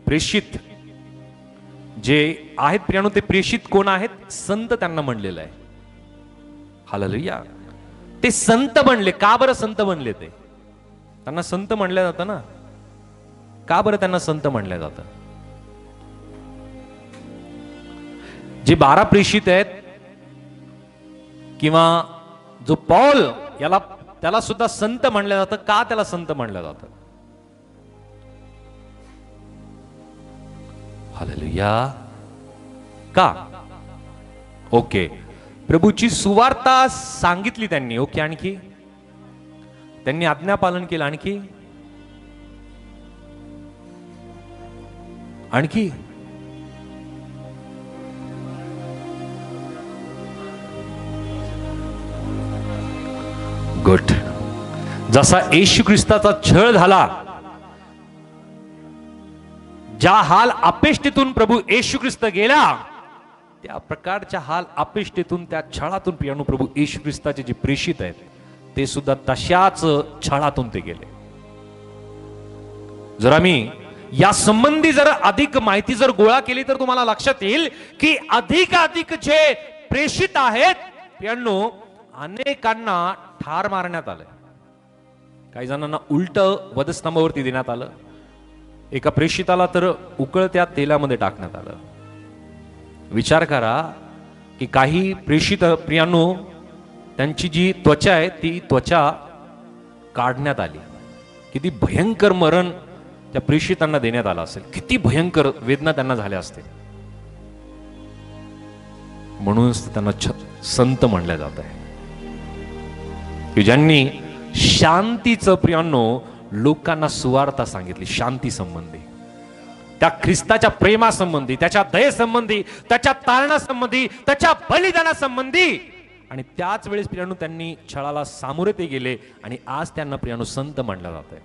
प्रेषित जे आहेत प्रियानो, ते प्रेषित कोण आहेत? संत त्यांना म्हणलेलं आहे. हालेलुया. ते संत बनले. का बरं संत बनले? ते त्यांना संत म्हणलं जातं ना. का बरं त्यांना संत म्हणलं जातं? जे 12 प्रेषित आहेत किंवा जो पौल त्याला सुद्धा संत म्हणलं जातं. का त्याला संत म्हणलं जातं? हालेलुया. का? ओके, प्रभूची सुवार्ता सांगितली त्यांनी. ओके, आणखी त्यांनी आज्ञा पालन केलं. आणखी गुड. जसा येशू ख्रिस्ताचा छळ झाला, ज्या हाल अपेष्टेतून प्रभू येशू ख्रिस्त गेला, त्या प्रकारच्या हाल अपेष्टेतून, त्या छळातून प्रियानो प्रभू येशू ख्रिस्ताचे जे प्रेषित आहेत ते सुद्धा तशाच छळातून ते गेले. जर आम्ही या संबंधी जर अधिक माहिती जर गोळा केली तर तुम्हाला लक्षात येईल की अधिक जे प्रेषित आहेत प्रियांनो, अनेकांना ठार मारण्यात आलंय. काही जणांना उलट वधस्तंभावरती देण्यात आलं. एका प्रेषिताला तर उकळत्या तेलामध्ये टाकण्यात आलं. विचार करा की काही प्रेषित प्रियांनो, त्यांची जी त्वचा आहे ती त्वचा काढण्यात आली. किती भयंकर मरण त्या प्रेषितांना देण्यात आलं असेल, किती भयंकर वेदना त्यांना झाल्या असतील. म्हणूनच त्यांना संत म्हणल्या जात आहे की ज्यांनी शांतीचं प्रियांनो लोकांना सुवार्ता सांगितली. शांती संबंधी, त्या ख्रिस्ताच्या प्रेमासंबंधी, त्याच्या दयेसंबंधी, त्याच्या तारणासंबंधी, त्याच्या बलिदानासंबंधी. आणि त्याच वेळेस प्रियांनो त्यांनी छळाला सामोरे ते गेले आणि आज त्यांना प्रियांनो संत म्हणलं जात आहे.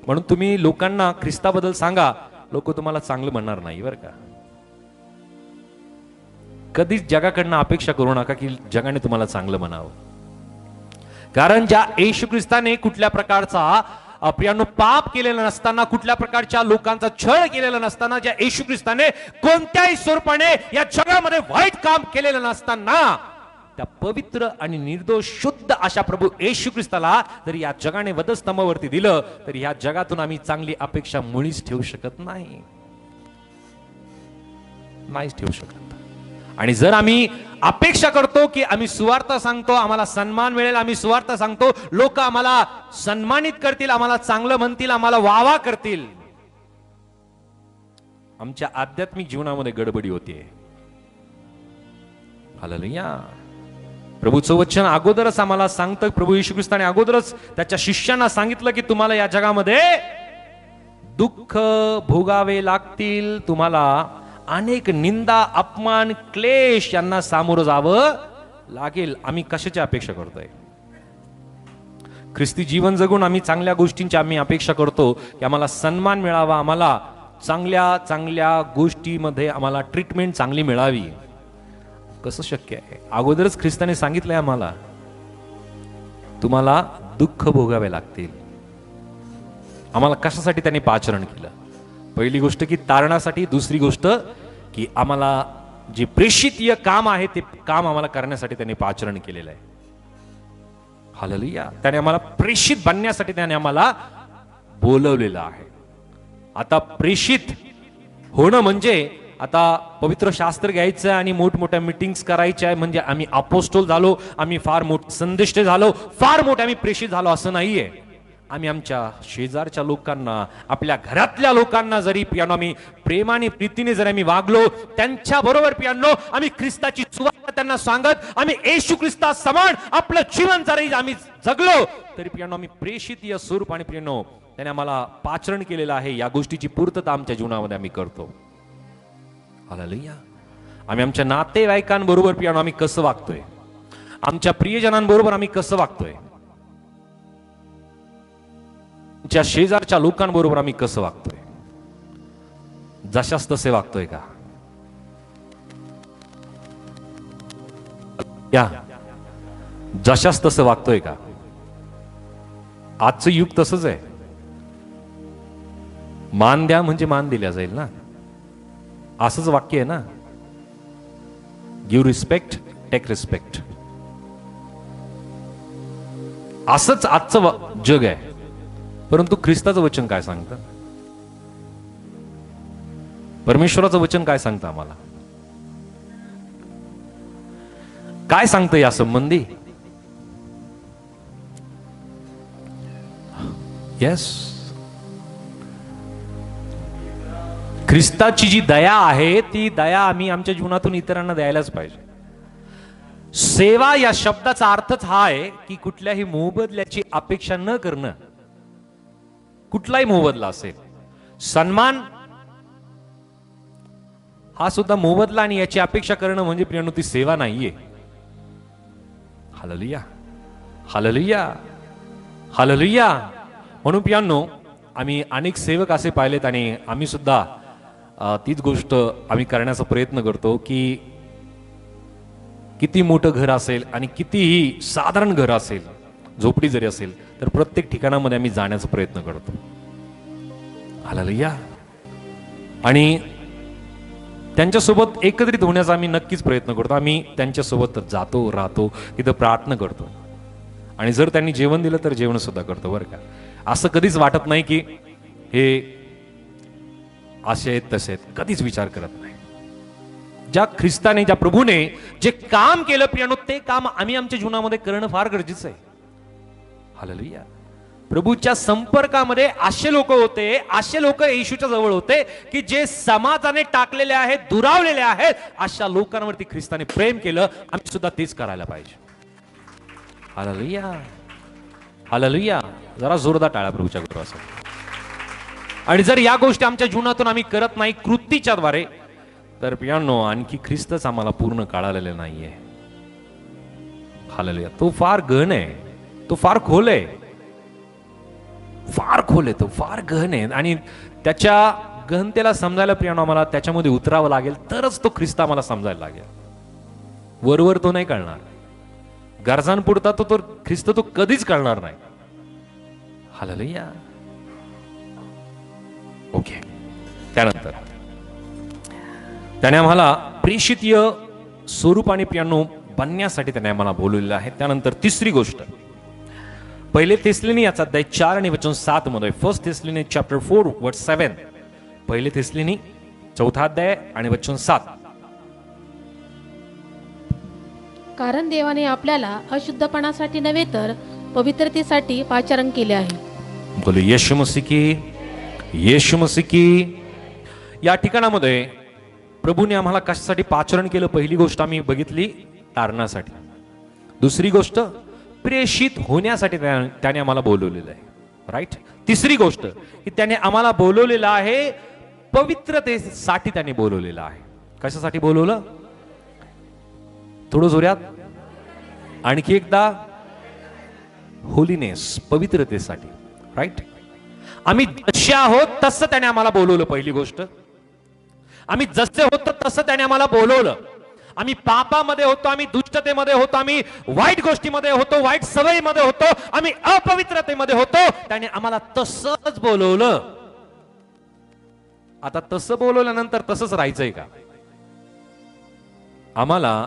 म्हणून तुम्ही लोकांना ख्रिस्ताबद्दल सांगा, लोक तुम्हाला चांगलं म्हणणार नाही बरं का. कधीच जगाकडनं अपेक्षा करू नका की जगाने तुम्हाला चांगलं म्हणावं. कारण ज्या येशू ख्रिस्ताने कुठल्या प्रकारचा प्रियांनो पाप केलेला नसताना, कुठल्या प्रकारच्या लोकांचा छळ केलेला नसताना, ज्या येशू ख्रिस्ताने कोणत्याही स्वरूपाने या जगामध्ये वाईट काम केलेलं नसताना, त्या पवित्र आणि निर्दोष शुद्ध अशा प्रभू येशू ख्रिस्ताला जर या जगाने वधस्तंभावरती दिलं तर या जगातून आम्ही चांगली अपेक्षा मुळीच ठेवू शकत नाही, नाहीच ठेवू शकत. आणि जर आम्ही अपेक्षा करतो की आम्ही सुवार्ता सांगतो, आम्हाला सन्मान मिळेल, आम्ही सुवार्ता सांगतो, लोक आम्हाला सन्मानित करतील, आम्हाला चांगलं म्हणतील, आम्हाला वावा करतील, आमच्या आध्यात्मिक जीवनामध्ये गडबडी होतीये. हालेलुया. प्रभूचं वचन अगोदरच आम्हाला सांगतं, प्रभू येशू ख्रिस्ताने अगोदरच त्याच्या शिष्यांना सांगितलं की तुम्हाला या जगामध्ये दुःख भोगावे लागतील, तुम्हाला अनेक निंदा, अपमान, क्लेश यांना सामोरं जावं लागेल. आम्ही कशाची अपेक्षा करतोय? ख्रिस्ती जीवन जगून आम्ही चांगल्या गोष्टींची आम्ही अपेक्षा करतो की आम्हाला सन्मान मिळावा, आम्हाला चांगल्या चांगल्या गोष्टीमध्ये आम्हाला ट्रीटमेंट चांगली मिळावी. कसं शक्य आहे? अगोदरच ख्रिस्ताने सांगितलंय आम्हाला तुम्हाला दुःख भोगावे लागतील. आम्हाला कशासाठी त्यांनी पाचारण केलं? पहिली गोष्ट की तारणासाठी, दुसरी गोष्ट की आम्हाला जे प्रेषितीय काम आहे ते काम आम्हाला करण्यासाठी त्यांनी पाचारण केलेलं आहे. हालेलुया. त्याने आम्हाला प्रेषित बनण्यासाठी त्याने आम्हाला बोलवलेलं आहे. आता प्रेषित होणं म्हणजे आता पवित्र शास्त्र घ्यायचं आणि मोठमोठ्या मीटिंग्स करायच्या आहे म्हणजे आम्ही अपोस्टल झालो, आम्ही फार मोठे संदेष्टे झालो, फार मोठे आम्ही प्रेषित झालो असं नाहीये. आम्ही आमच्या शेजारच्या लोकांना, आपल्या घरातल्या लोकांना जरी पियानो आम्ही प्रेमाने प्रीतीने जर आम्ही वागलो, त्यांच्या बरोबर पियानो आम्ही ख्रिस्ताची सुवार्ता त्यांना सांगत आम्ही येशू ख्रिस्ता समान आपलं जीवन जरी आम्ही जगलो तरी पियानो आम्ही प्रेषितीय स्वरूप आणि पियानो त्याने आम्हाला पाचरण केलेलं आहे. या गोष्टीची पूर्तता आमच्या जीवनामध्ये आम्ही करतो. हालेलुया. आम्ही आमच्या नातेवाईकांबरोबर पियानो आम्ही कसं वागतोय, आमच्या प्रियजनांबरोबर आम्ही कसं वागतोय, आमच्या शेजारच्या लोकांबरोबर आम्ही कसं वागतोय, जशास तसे वागतोय का? या जशास तसं वागतोय का? आजचं युग तसंच आहे. मान द्या म्हणजे मान दिल्या जाईल ना, असंच वाक्य आहे ना. Give respect, take respect. असंच आजचं जग आहे. परंतु ख्रिस्ताचं वचन काय सांगतं? परमेश्वराचं वचन काय सांगतं आम्हाला? काय सांगतं या संबंधी? येस, ख्रिस्ताची जी दया आहे ती दया आम्ही आमच्या जीवनातून इतरांना द्यायलाच पाहिजे. सेवा या शब्दाचा अर्थच हा आहे की कुठल्याही मोबदल्याची अपेक्षा न करणं. कुठलाही मोबदला असेल, सन्मान हा सुद्धा मोबदला आणि याची अपेक्षा करणं म्हणजे प्रियांनो ती सेवा नाहीये. Hallelujah, hallelujah, hallelujah. म्हणून प्रियांनो आम्ही अनेक सेवक असे पाहिलेत आणि आम्ही सुद्धा तीच गोष्ट आम्ही करण्याचा प्रयत्न करतो की किती मोठं घर असेल आणि कितीही साधारण घर असेल, झोपडी जरी असेल तर प्रत्येक ठिकाणामध्ये आम्ही जाण्याचा प्रयत्न करतो. हालेलुया. आणि त्यांच्यासोबत एकत्रित होण्याचा आम्ही नक्कीच प्रयत्न करतो. आम्ही त्यांच्यासोबत जातो, राहतो, तिथं प्रार्थना करतो. आणि जर त्यांनी जेवण दिलं तर जेवण सुद्धा करतो बरं का. असं कधीच वाटत नाही की हे असे आहेत तसे आहेत, कधीच विचार करत नाही. ज्या ख्रिस्ताने, ज्या प्रभूने जे काम केलं प्रियानो, ते काम आम्ही आमच्या जीवनामध्ये करणं फार गरजेचं आहे. हालेलुया. प्रभूच्या संपर्कामध्ये असे लोक होते, असे लोक येशूच्या जवळ होते की जे समाजाने टाकलेले आहेत, दुरावलेले आहेत. अशा लोकांवरती ख्रिस्ताने प्रेम केलं. आम्ही सुद्धा तेच करायला पाहिजे. Hallelujah, hallelujah. जरा जोरदार टाळा प्रभूच्या कृपेसाठी. आणि जर या गोष्टी आमच्या जीवनातून आम्ही करत नाही कृतीच्या द्वारे, तर प्रियांनो आणखी ख्रिस्तच आम्हाला पूर्ण कळालेले नाहीये. हालेलुया. तो फार गहन आहे, तो फार खोल आहे, फार खोल आहे, तो फार गहन आहे. आणि त्याच्या गहनतेला समजायला प्रियांनो आम्हाला त्याच्यामध्ये उतरावं लागेल, तरच तो ख्रिस्त आम्हाला समजायला लागेल. वरवर तो नाही कळणार. गरजांपुरता तो ख्रिस्त तो कधीच कळणार नाही. हालेलुया. ओके. त्यानंतर त्याने आम्हाला प्रेषितीय स्वरूपाने प्रियांनो बनण्यासाठी त्याने आम्हाला बोलवलेलं आहे. त्यानंतर तिसरी गोष्ट, पहिले थेसलोनिकन याचा अध्याय 4 आणि वचन 7 मध्ये, 1 थेसलोनिकन चॅप्टर 4 वर्स 7, पहिले थेसलोनिकन 4 अध्याय आणि वचन 7. कारण देवाने आपल्याला अशुद्धपणासाठी नव्हे तर पवित्रतेसाठी पाचारण केले आहे. बोलो येशू मसीह की, येशू मसीह की. या ठिकाणामध्ये प्रभूने आम्हाला कशासाठी पाचारण केलं? पहिली गोष्ट आम्ही बघितली, तारणासाठी. दुसरी गोष्ट, प्रेषित होण्यासाठी त्याने आम्हाला बोलवलेलं आहे. राईट. तिसरी गोष्ट की त्याने आम्हाला बोलवलेलं आहे पवित्रतेसाठी. त्याने बोलवलेलं आहे. कशासाठी बोलवलं? थोडं जोरात आणखी एकदा. होलीनेस, पवित्रतेसाठी. राईट. आम्ही जसे आहोत तसं त्याने आम्हाला बोलवलं. पहिली गोष्ट, आम्ही जसे होतो तसं त्याने आम्हाला बोलवलं. आम्ही पापामध्ये होतो, आम्ही दुष्टतेमध्ये होतो, आम्ही वाईट गोष्टीमध्ये होतो, वाईट सवयीमध्ये होतो, आम्ही अपवित्रतेमध्ये होतो. त्याने आम्हाला तसंच बोलवलं. आता तसं बोलवल्यानंतर तसंच राहायचंय का? आम्हाला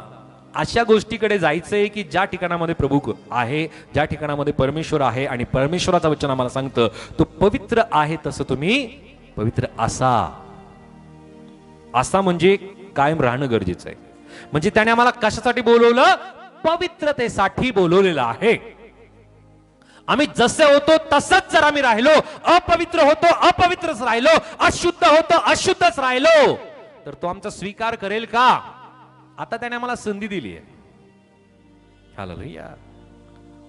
अशा गोष्टीकडे जायचंय की ज्या ठिकाणामध्ये प्रभू आहे, ज्या ठिकाणामध्ये परमेश्वर आहे. आणि परमेश्वराचं वचन आम्हाला सांगतं तो पवित्र आहे, तसं तुम्ही पवित्र असा. असा म्हणजे कायम राहणं गरजेचं आहे. म्हणजे त्याने आम्हाला कशासाठी बोलवलं? पवित्रतेसाठी बोलवलेलं आहे. आम्ही जसे होतो तसंच जर आम्ही राहिलो, अपवित्र होतो अपवित्रच राहिलो, अशुद्ध होतो अशुद्धच राहिलो, तर तो आमचा स्वीकार करेल का? आता त्याने आम्हाला संधी दिली आहे. Hallelujah,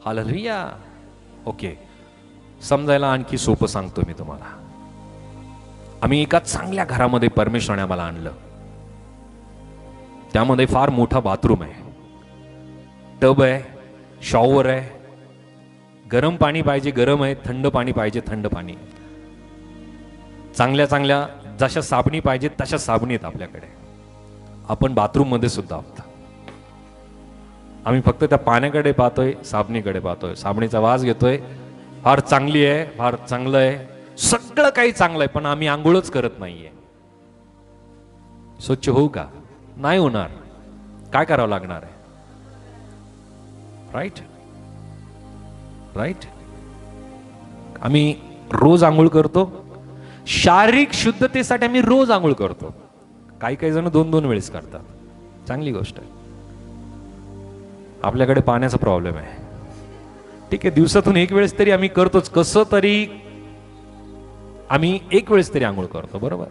hallelujah. ओके. समजायला आणखी सोपं सांगतो मी तुम्हाला. आम्ही एका चांगल्या घरामध्ये परमेश्वराने आम्हाला आणलं. त्यामध्ये फार मोठा बाथरूम आहे, टब आहे, शॉवर आहे. गरम पाणी पाहिजे गरम आहे, थंड पाणी पाहिजे थंड पाणी. चांगल्या चांगल्या जशा साबणी पाहिजे तशा साबणी आहेत आपल्याकडे. आपण बाथरूम मध्ये सुद्धा आहोत. आम्ही फक्त त्या पाण्याकडे पाहतोय, साबणीकडे पाहतोय. साबणीचा वास घेतोय, फार चांगली आहे, फार चांगलं आहे, सगळं काही चांगलं आहे, पण आम्ही आंघोळच करत नाहीये. स्वच्छ होऊ का? नाही होणार. काय करावं लागणार आहे? Right, right. आम्ही रोज आंघोळ करतो. शारीरिक शुद्धतेसाठी आम्ही रोज आंघोळ करतो. काही काही जण 2-2 वेळेस करतात. चांगली गोष्ट आहे. आपल्याकडे पाण्याचा प्रॉब्लेम आहे. ठीक आहे, दिवसातून 1 वेळेस तरी आम्ही करतोच. कसं तरी आम्ही 1 वेळेस तरी आंघोळ करतो, बरोबर.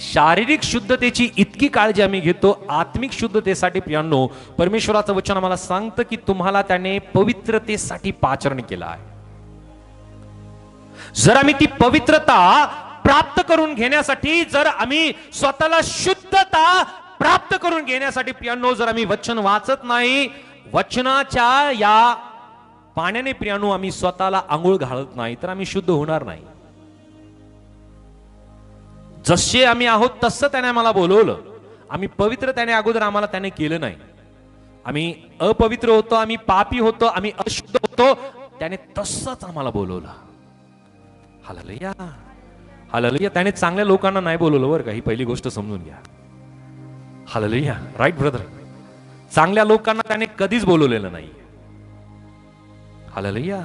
शारीरिक शुद्धतेची इतकी काळजी आम्ही घेतो. आत्मिक शुद्धतेसाठी प्रियांनो परमेश्वराचं वचन आम्हाला सांगतं की तुम्हाला त्याने पवित्रतेसाठी पाचारण केलं आहे. जर आम्ही ती पवित्रता प्राप्त करून घेण्यासाठी, जर आम्ही स्वतःला शुद्धता प्राप्त करून घेण्यासाठी प्रियांनो जर आम्ही वचन वाचत नाही, वचनाच्या या पाण्याने प्रियांनो आम्ही स्वतःला आंघोळ घालत नाही, तर आम्ही शुद्ध होणार नाही. जसे आम्ही आहोत तसं त्याने आम्हाला बोलवलं. आम्ही पवित्र त्याने अगोदर आम्हाला त्याने केलं नाही. आम्ही अपवित्र होतो, आम्ही पापी होतो, आम्ही अशुद्ध होतो, त्याने तसंच आम्हाला बोलवलं. Hallelujah, hallelujah. त्याने चांगल्या लोकांना नाही बोलवलं बरं का, ही पहिली गोष्ट समजून घ्या. हालेलुया. Right brother. चांगल्या लोकांना त्याने कधीच बोलवलेलं नाही. हालेलुया.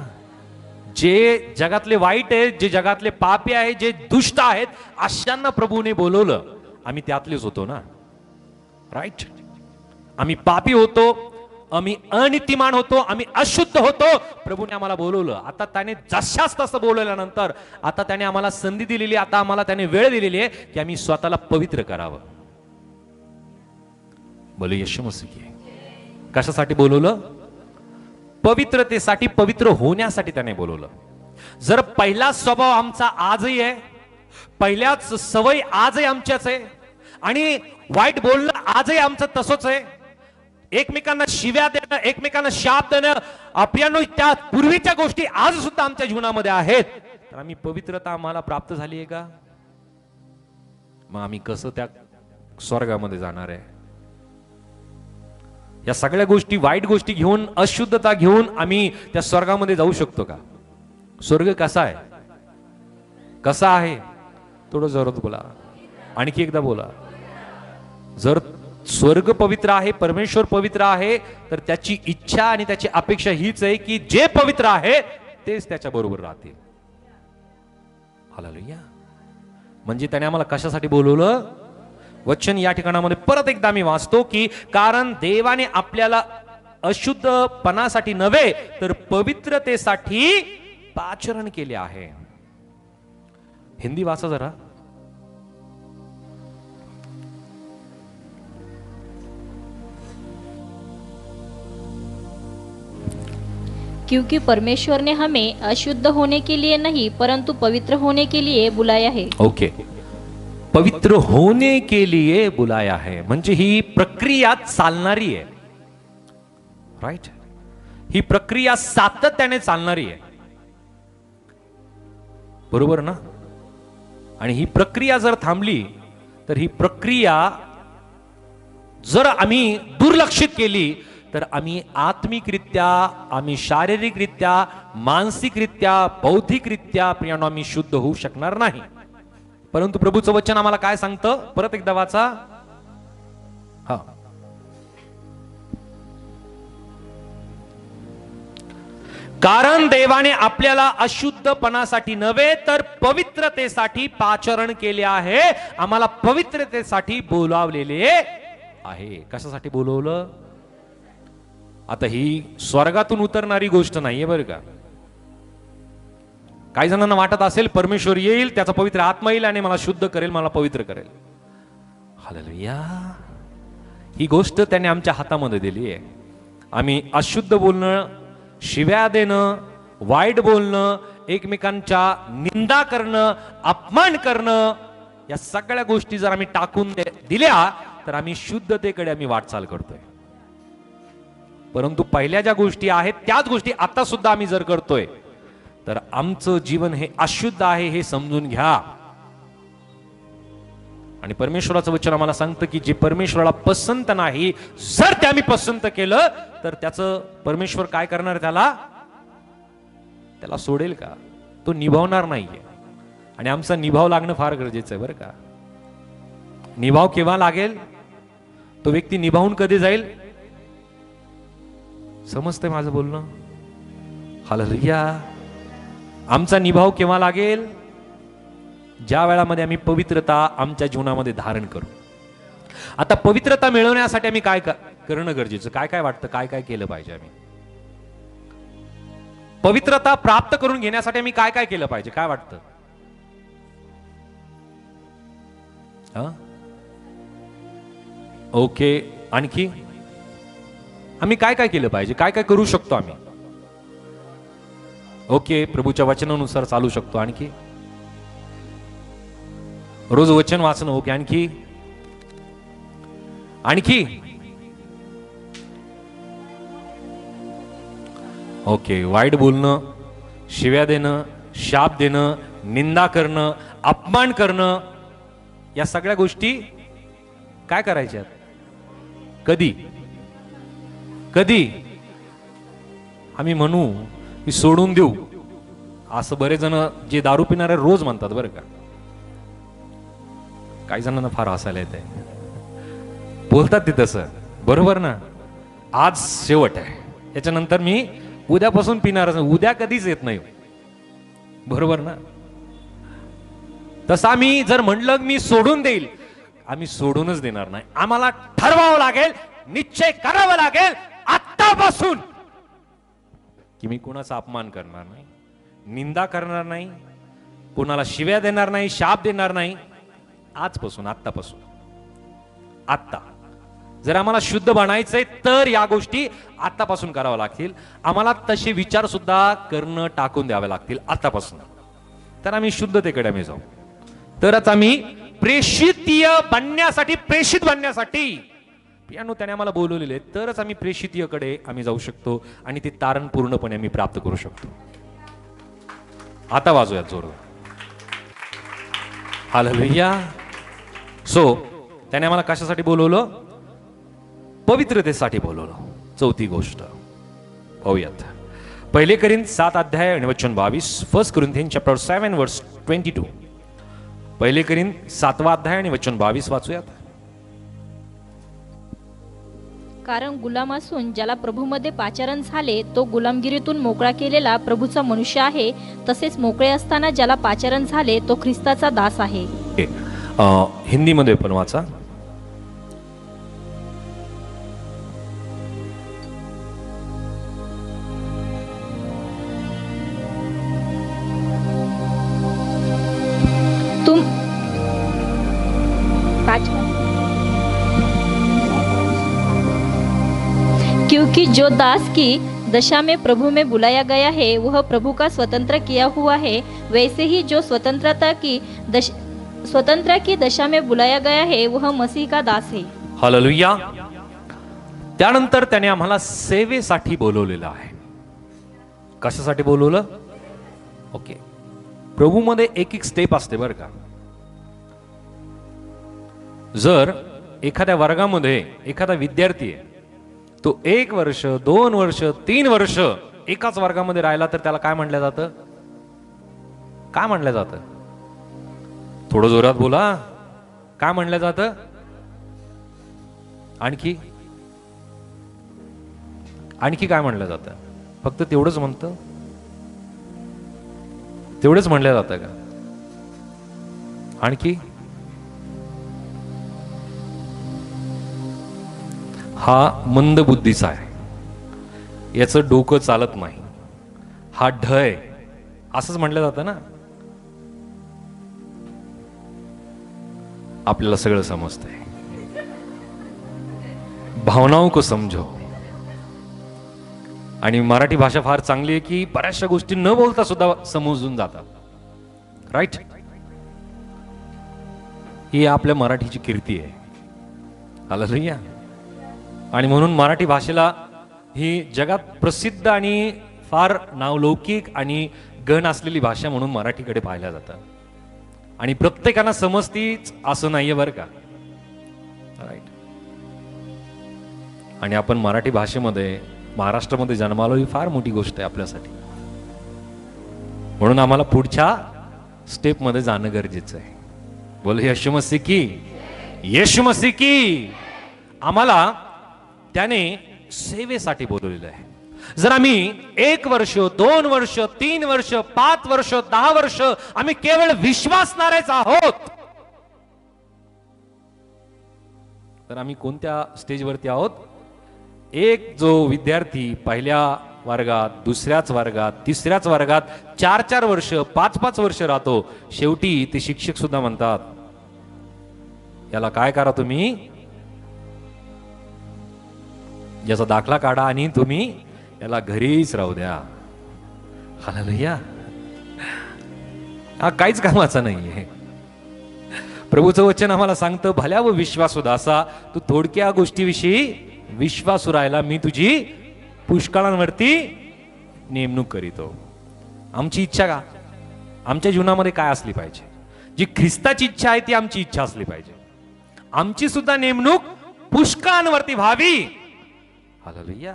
जे जगातले वाईट आहेत, जे जगातले पापी आहेत, जे दुष्ट आहेत, अशांना प्रभूने बोलवलं. आम्ही त्यातलेच होतो ना. राईट. आम्ही पापी होतो, आम्ही अनितिमान होतो, आम्ही अशुद्ध होतो. प्रभूने आम्हाला बोलवलं. आता त्याने जशाच तसं बोलवल्यानंतर आता त्याने आम्हाला संधी दिलेली, आता आम्हाला त्याने वेळ दिलेली आहे की आम्ही स्वतःला पवित्र करावं. बोलो येशू मसीह. कशासाठी बोलवलं? पवित्रतेसाठी, पवित्र होण्यासाठी त्याने बोलवलं. जर पहिला स्वभाव आमचा आजही आहे, पहिल्याच सवय आजही आमच्याच आहे, आणि वाईट बोलणं आजही आमचं तसंच आहे, एकमेकांना शिव्या देणं, एकमेकांना शाप देणं, आपल्याला त्या पूर्वीच्या गोष्टी आज सुद्धा आमच्या जीवनामध्ये आहेत, तर आम्ही पवित्रता आम्हाला प्राप्त झाली आहे का? मग आम्ही कसं त्या स्वर्गामध्ये जाणार आहे? या सगळ्या गोष्टी, वाईट गोष्टी घेऊन, अशुद्धता घेऊन आम्ही त्या स्वर्गामध्ये जाऊ शकतो का? स्वर्ग कसा आहे? कसा आहे? थोडं जोरात बोला, आणखी एकदा बोला. जर स्वर्ग पवित्र आहे, परमेश्वर पवित्र आहे, तर त्याची इच्छा आणि त्याची अपेक्षा हीच आहे की जे पवित्र आहे तेच त्याच्या बरोबर राहतील. हालेलुया. म्हणजे त्याने आम्हाला कशासाठी बोलवलं? वचन या ठिकाणामध्ये परत एकदा मी वाचतो की कारण देवाने आपल्याला अशुद्धपणासाठी नव्हे तर पवित्रतेसाठी पाचरण केले आहे. हिंदी वाचा जरा. क्योंकि परमेश्वर ने हमें अशुद्ध होने के लिए नहीं परंतु पवित्र होने के लिए बुलाया है. ओके. पवित्र होने के लिए बुलाया है म्हणजे ही प्रक्रिया चालणारी आहे. राईट. ही प्रक्रिया सातत्याने चालणारी आहे. बरोबर ना? आणि ही प्रक्रिया जर थांबली तर ही प्रक्रिया जर आम्ही दुर्लक्षित केली तर आम्ही आत्मिकरित्या, आम्ही शारीरिकरित्या, मानसिकरित्या, बौद्धिकरित्या प्रियानो आम्ही शुद्ध होऊ शकणार नाही. परंतु प्रभूचं वचन आम्हाला काय सांगतं? परत एकदा वाचा. हा. कारण देवाने आपल्याला अशुद्धपणासाठी नव्हे तर पवित्रतेसाठी पाचरण केले आहे. आम्हाला पवित्रतेसाठी बोलावलेले आहे. कशासाठी बोलवलं? आता ही स्वर्गातून उतरणारी गोष्ट नाहीये बरं का. काही जणांना वाटत असेल परमेश्वर येईल, त्याचा पवित्र आत्मा येईल आणि मला शुद्ध करेल, मला पवित्र करेल. हालेलुया. ही गोष्ट त्याने आमच्या हातामध्ये दिली आहे. आम्ही अशुद्ध बोलणं, शिव्या देणं, वाईट बोलणं, एकमेकांच्या निंदा करणं, अपमान करणं, या सगळ्या गोष्टी जर आम्ही टाकून दिल्या तर आम्ही शुद्धतेकडे आम्ही वाटचाल करतोय. परंतु पहिल्या ज्या गोष्टी आहेत त्याच गोष्टी आता सुद्धा आम्ही जर करतोय तर आमचं जीवन हे अशुद्ध आहे हे समजून घ्या. आणि परमेश्वराचं वचन आम्हाला सांगतं की जे परमेश्वराला पसंत नाही, जर ते आम्ही पसंत केलं तर त्याचं परमेश्वर काय करणार? त्याला सोडेल का? तो निभावणार नाहीये. आणि आमचा निभाव लागणं फार गरजेचं आहे बरं का. निभाव केव्हा लागेल? तो व्यक्ती निभावून कधी जाईल? समजतंय माझं बोलणं? हालेलुया. आमचा निभाव केव्हा लागेल? ज्या वेळामध्ये आम्ही पवित्रता आमच्या जीवनामध्ये धारण करू. आता पवित्रता मिळवण्यासाठी आम्ही काय करणं गरजेचं? काय काय वाटतं? काय काय केलं पाहिजे? आम्ही पवित्रता प्राप्त करून घेण्यासाठी आम्ही काय काय केलं पाहिजे? काय वाटतं? ओके. आणखी आम्ही काय काय केलं पाहिजे? काय काय करू शकतो आम्ही? ओके. प्रभूच्या वचनानुसार चालू शकतो. आणखी रोज वचन वाचणं. ओके. आणखी आणखी ओके. वाईट बोलणं, शिव्या देणं, शाप देणं, निंदा करणं, अपमान करणं, या सगळ्या गोष्टी काय करायच्यात? कधी कधी आम्ही म्हणू की सोडून देऊ, असं बरेच जण जे दारू पिणारे रोज म्हणतात बरं का. काही जणांना फार हसायला येते, बोलतात ते तसं, बरोबर ना. आज शेवट आहे, याच्यानंतर मी उद्यापासून पिणारच नाही, उद्या कधीच येत नाही, बरोबर ना. तसं आम्ही जर म्हणलं मी सोडून देईल, आम्ही सोडूनच देणार नाही. आम्हाला ठरवावं लागेल, निश्चय करावं लागेल आत्तापासून की मी कोणाचा अपमान करणार नाही, निंदा करणार नाही, कोणाला शिव्या देणार नाही, शाप देणार नाही. आजपासून, आत्तापासून, आत्ता जर आम्हाला शुद्ध बनायचंय तर या गोष्टी आतापासून कराव्या लागतील. आम्हाला तसे विचार सुद्धा करणं टाकून द्यावे लागतील आतापासून. तर आम्ही शुद्धतेकडे आम्ही जाऊ, तरच आम्ही प्रेषितीय बनण्यासाठी, प्रेषित बनण्यासाठी पियानो त्याने आम्हाला बोलवलेले, तरच आम्ही प्रेषितीयकडे आम्ही जाऊ शकतो आणि ते तारण पूर्णपणे आम्ही प्राप्त करू शकतो. आता वाजूयात जोरदार हालेलुया. सो त्याने आम्हाला कशासाठी बोलवलं? पवित्रतेसाठी बोलवलं. चौथी गोष्ट पाहूयात. पहिले करिंथ 7 अध्याय आणि वचन 22. 1 Corinthians chapter 7 verse 22. पहिले करिंथ 7वा अध्याय आणि वचन 22 वाचूयात. कारण गुलाम असून ज्याला प्रभूमध्ये पाचारण झाले तो गुलामगिरीतून मोकळा केलेला प्रभूचा मनुष्य आहे. तसेच मोकळे असताना ज्याला पाचारण झाले तो ख्रिस्ताचा दास आहे. हिंदीमध्ये पण वाचा. तुम क्योंकि जो दास की दशा में प्रभु में बुलाया गया है वह प्रभु का स्वतंत्र किया हुआ है, वैसे ही जो स्वतंत्रता की दशा में बुलाया गया है वह मसीह का दास है. हालेलुया. त्यानंतर त्याने आम्हाला सेवेसाठी बोलवलेलं आहे. कशासाठी बोलवलं? ओके, प्रभूमध्ये एक एक स्टेप असते बरं का. जर एखाद्या वर्गामध्ये एखादा विद्यार्थी आहे, तो 1 वर्ष 2 वर्ष 3 वर्ष एकाच वर्गामध्ये राहिला तर त्याला काय म्हटलं जातं? काय म्हटलं जातं? थोडं जोरात बोला. काय म्हटलं जातं? आणखी आणखी काय म्हटलं जातं? फक्त तेवढंच म्हणतं? तेवढंच म्हणलं जातं का? आणखी? हा मंद बुद्धीचा आहे, याचं डोकं चालत नाही, हा ढय, असंच म्हटलं जातं ना. आपल्याला सगळं समजतंय. भावनाओं को समजो. आणि मराठी भाषा फार चांगली आहे की बऱ्याचशा गोष्टी न बोलता सुद्धा समजून जातात. राईट? ही आपल्या मराठीची कीर्ती आहे. हालेलुया. आणि म्हणून मराठी भाषेला ही जगात प्रसिद्ध आणि फार नावलौकिक आणि गण असलेली भाषा म्हणून मराठीकडे पाहिल्या जातं. आणि प्रत्येकाला समजतीच असं नाहीये बरं का. राईट? आणि आपण मराठी भाषेमध्ये महाराष्ट्रामध्ये जन्मालो ही फार मोठी गोष्ट आहे आपल्यासाठी. म्हणून आम्हाला पुढच्या स्टेप मध्ये जाणं गरजेचं आहे. बोल यीशु मसीह की, यीशु मसीह की. आम्हाला त्याने सेवेसाठी बोलवलेलं आहे. जर आम्ही 1 वर्ष 2 वर्ष 3 वर्ष 5 वर्ष 10 वर्ष आम्ही केवळ विश्वासणारेच आहोत, तर आम्ही कोणत्या स्टेजवरती आहोत? एक जो विद्यार्थी पहिल्या वर्गात, दुसऱ्याच वर्गात, तिसऱ्याच वर्गात 4-4 वर्ष 5-5 वर्ष राहतो, शेवटी ते शिक्षक सुद्धा म्हणतात याला काय करा तुम्ही, याचा दाखला काढा आणि तुम्ही याला घरीच राहू द्या. हालेलुया. हा काहीच कामाचा नाहीये. प्रभूचं वचन आम्हाला सांगतं, भल्या व विश्वासू दासा, तू थोडक्या गोष्टीविषयी विश्वासू राहायला मी तुझी पुष्कळांवरती नेमणूक करीतो. आमची इच्छा का? आमच्या जीवनामध्ये काय असली पाहिजे? जी ख्रिस्ताची इच्छा आहे ती आमची इच्छा असली पाहिजे. आमची सुद्धा नेमणूक पुष्कळांवरती व्हावी. हालेलुया.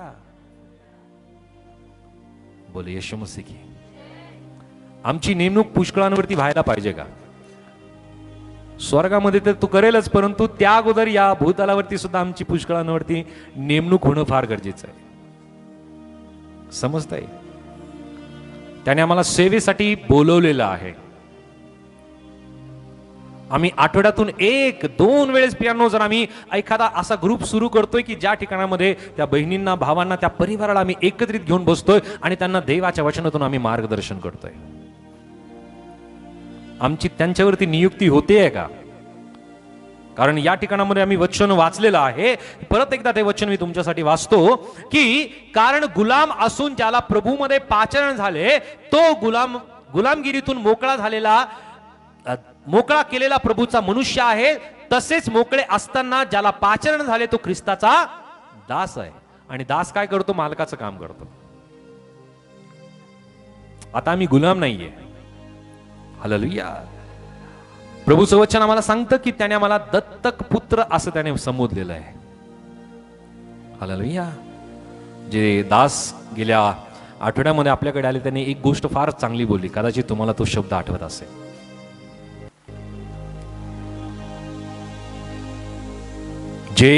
बोले यीशु मसीह की. आमची नेमणूक पुष्कळांवरती व्हायला पाहिजे का? स्वर्गामध्ये तर तू करेलच, परंतु त्या अगोदर या भूतलावरती सुद्धा आमची पुष्कळांवरती नेमणूक होणं फार गरजेचं आहे. समजताय? त्याने आम्हाला सेवेसाठी बोलवलेलं आहे. आम्ही आठवड्यातून 1-2 वेळेस पियानो, जर आम्ही एखादा असा ग्रुप सुरू करतोय की ज्या ठिकाणामध्ये त्या बहिणींना, भावांना, त्या परिवाराला आम्ही एकत्रित घेऊन बसतोय आणि त्यांना देवाच्या वचनातून आम्ही मार्गदर्शन करतोय, आमची त्यांच्यावरती नियुक्ती होतेय का? कारण या ठिकाणामध्ये आम्ही वचन वाचलेलं आहे. परत एकदा ते वचन मी तुमच्यासाठी वाचतो की कारण गुलाम असून ज्याला प्रभूमध्ये पाचारण झाले तो गुलामगिरीतून मोकळा केलेला प्रभूचा मनुष्य आहे. तसेच मोकळे असताना ज्याला पाचारण झाले तो ख्रिस्ताचा दास आहे. आणि दास काय करतो? मालकाचं काम करतो. आता आम्ही गुलाम नाहीये. हालेलुया. प्रभूचं वचन आम्हाला सांगतं की त्याने आम्हाला दत्तक पुत्र असं त्याने संबोधलेलं आहे. हालेलुया. जे दास गेल्या आठवड्यामध्ये आपल्याकडे आले त्यांनी एक गोष्ट फार चांगली बोलली. कदाचित तुम्हाला तो शब्द आठवत असेल. जे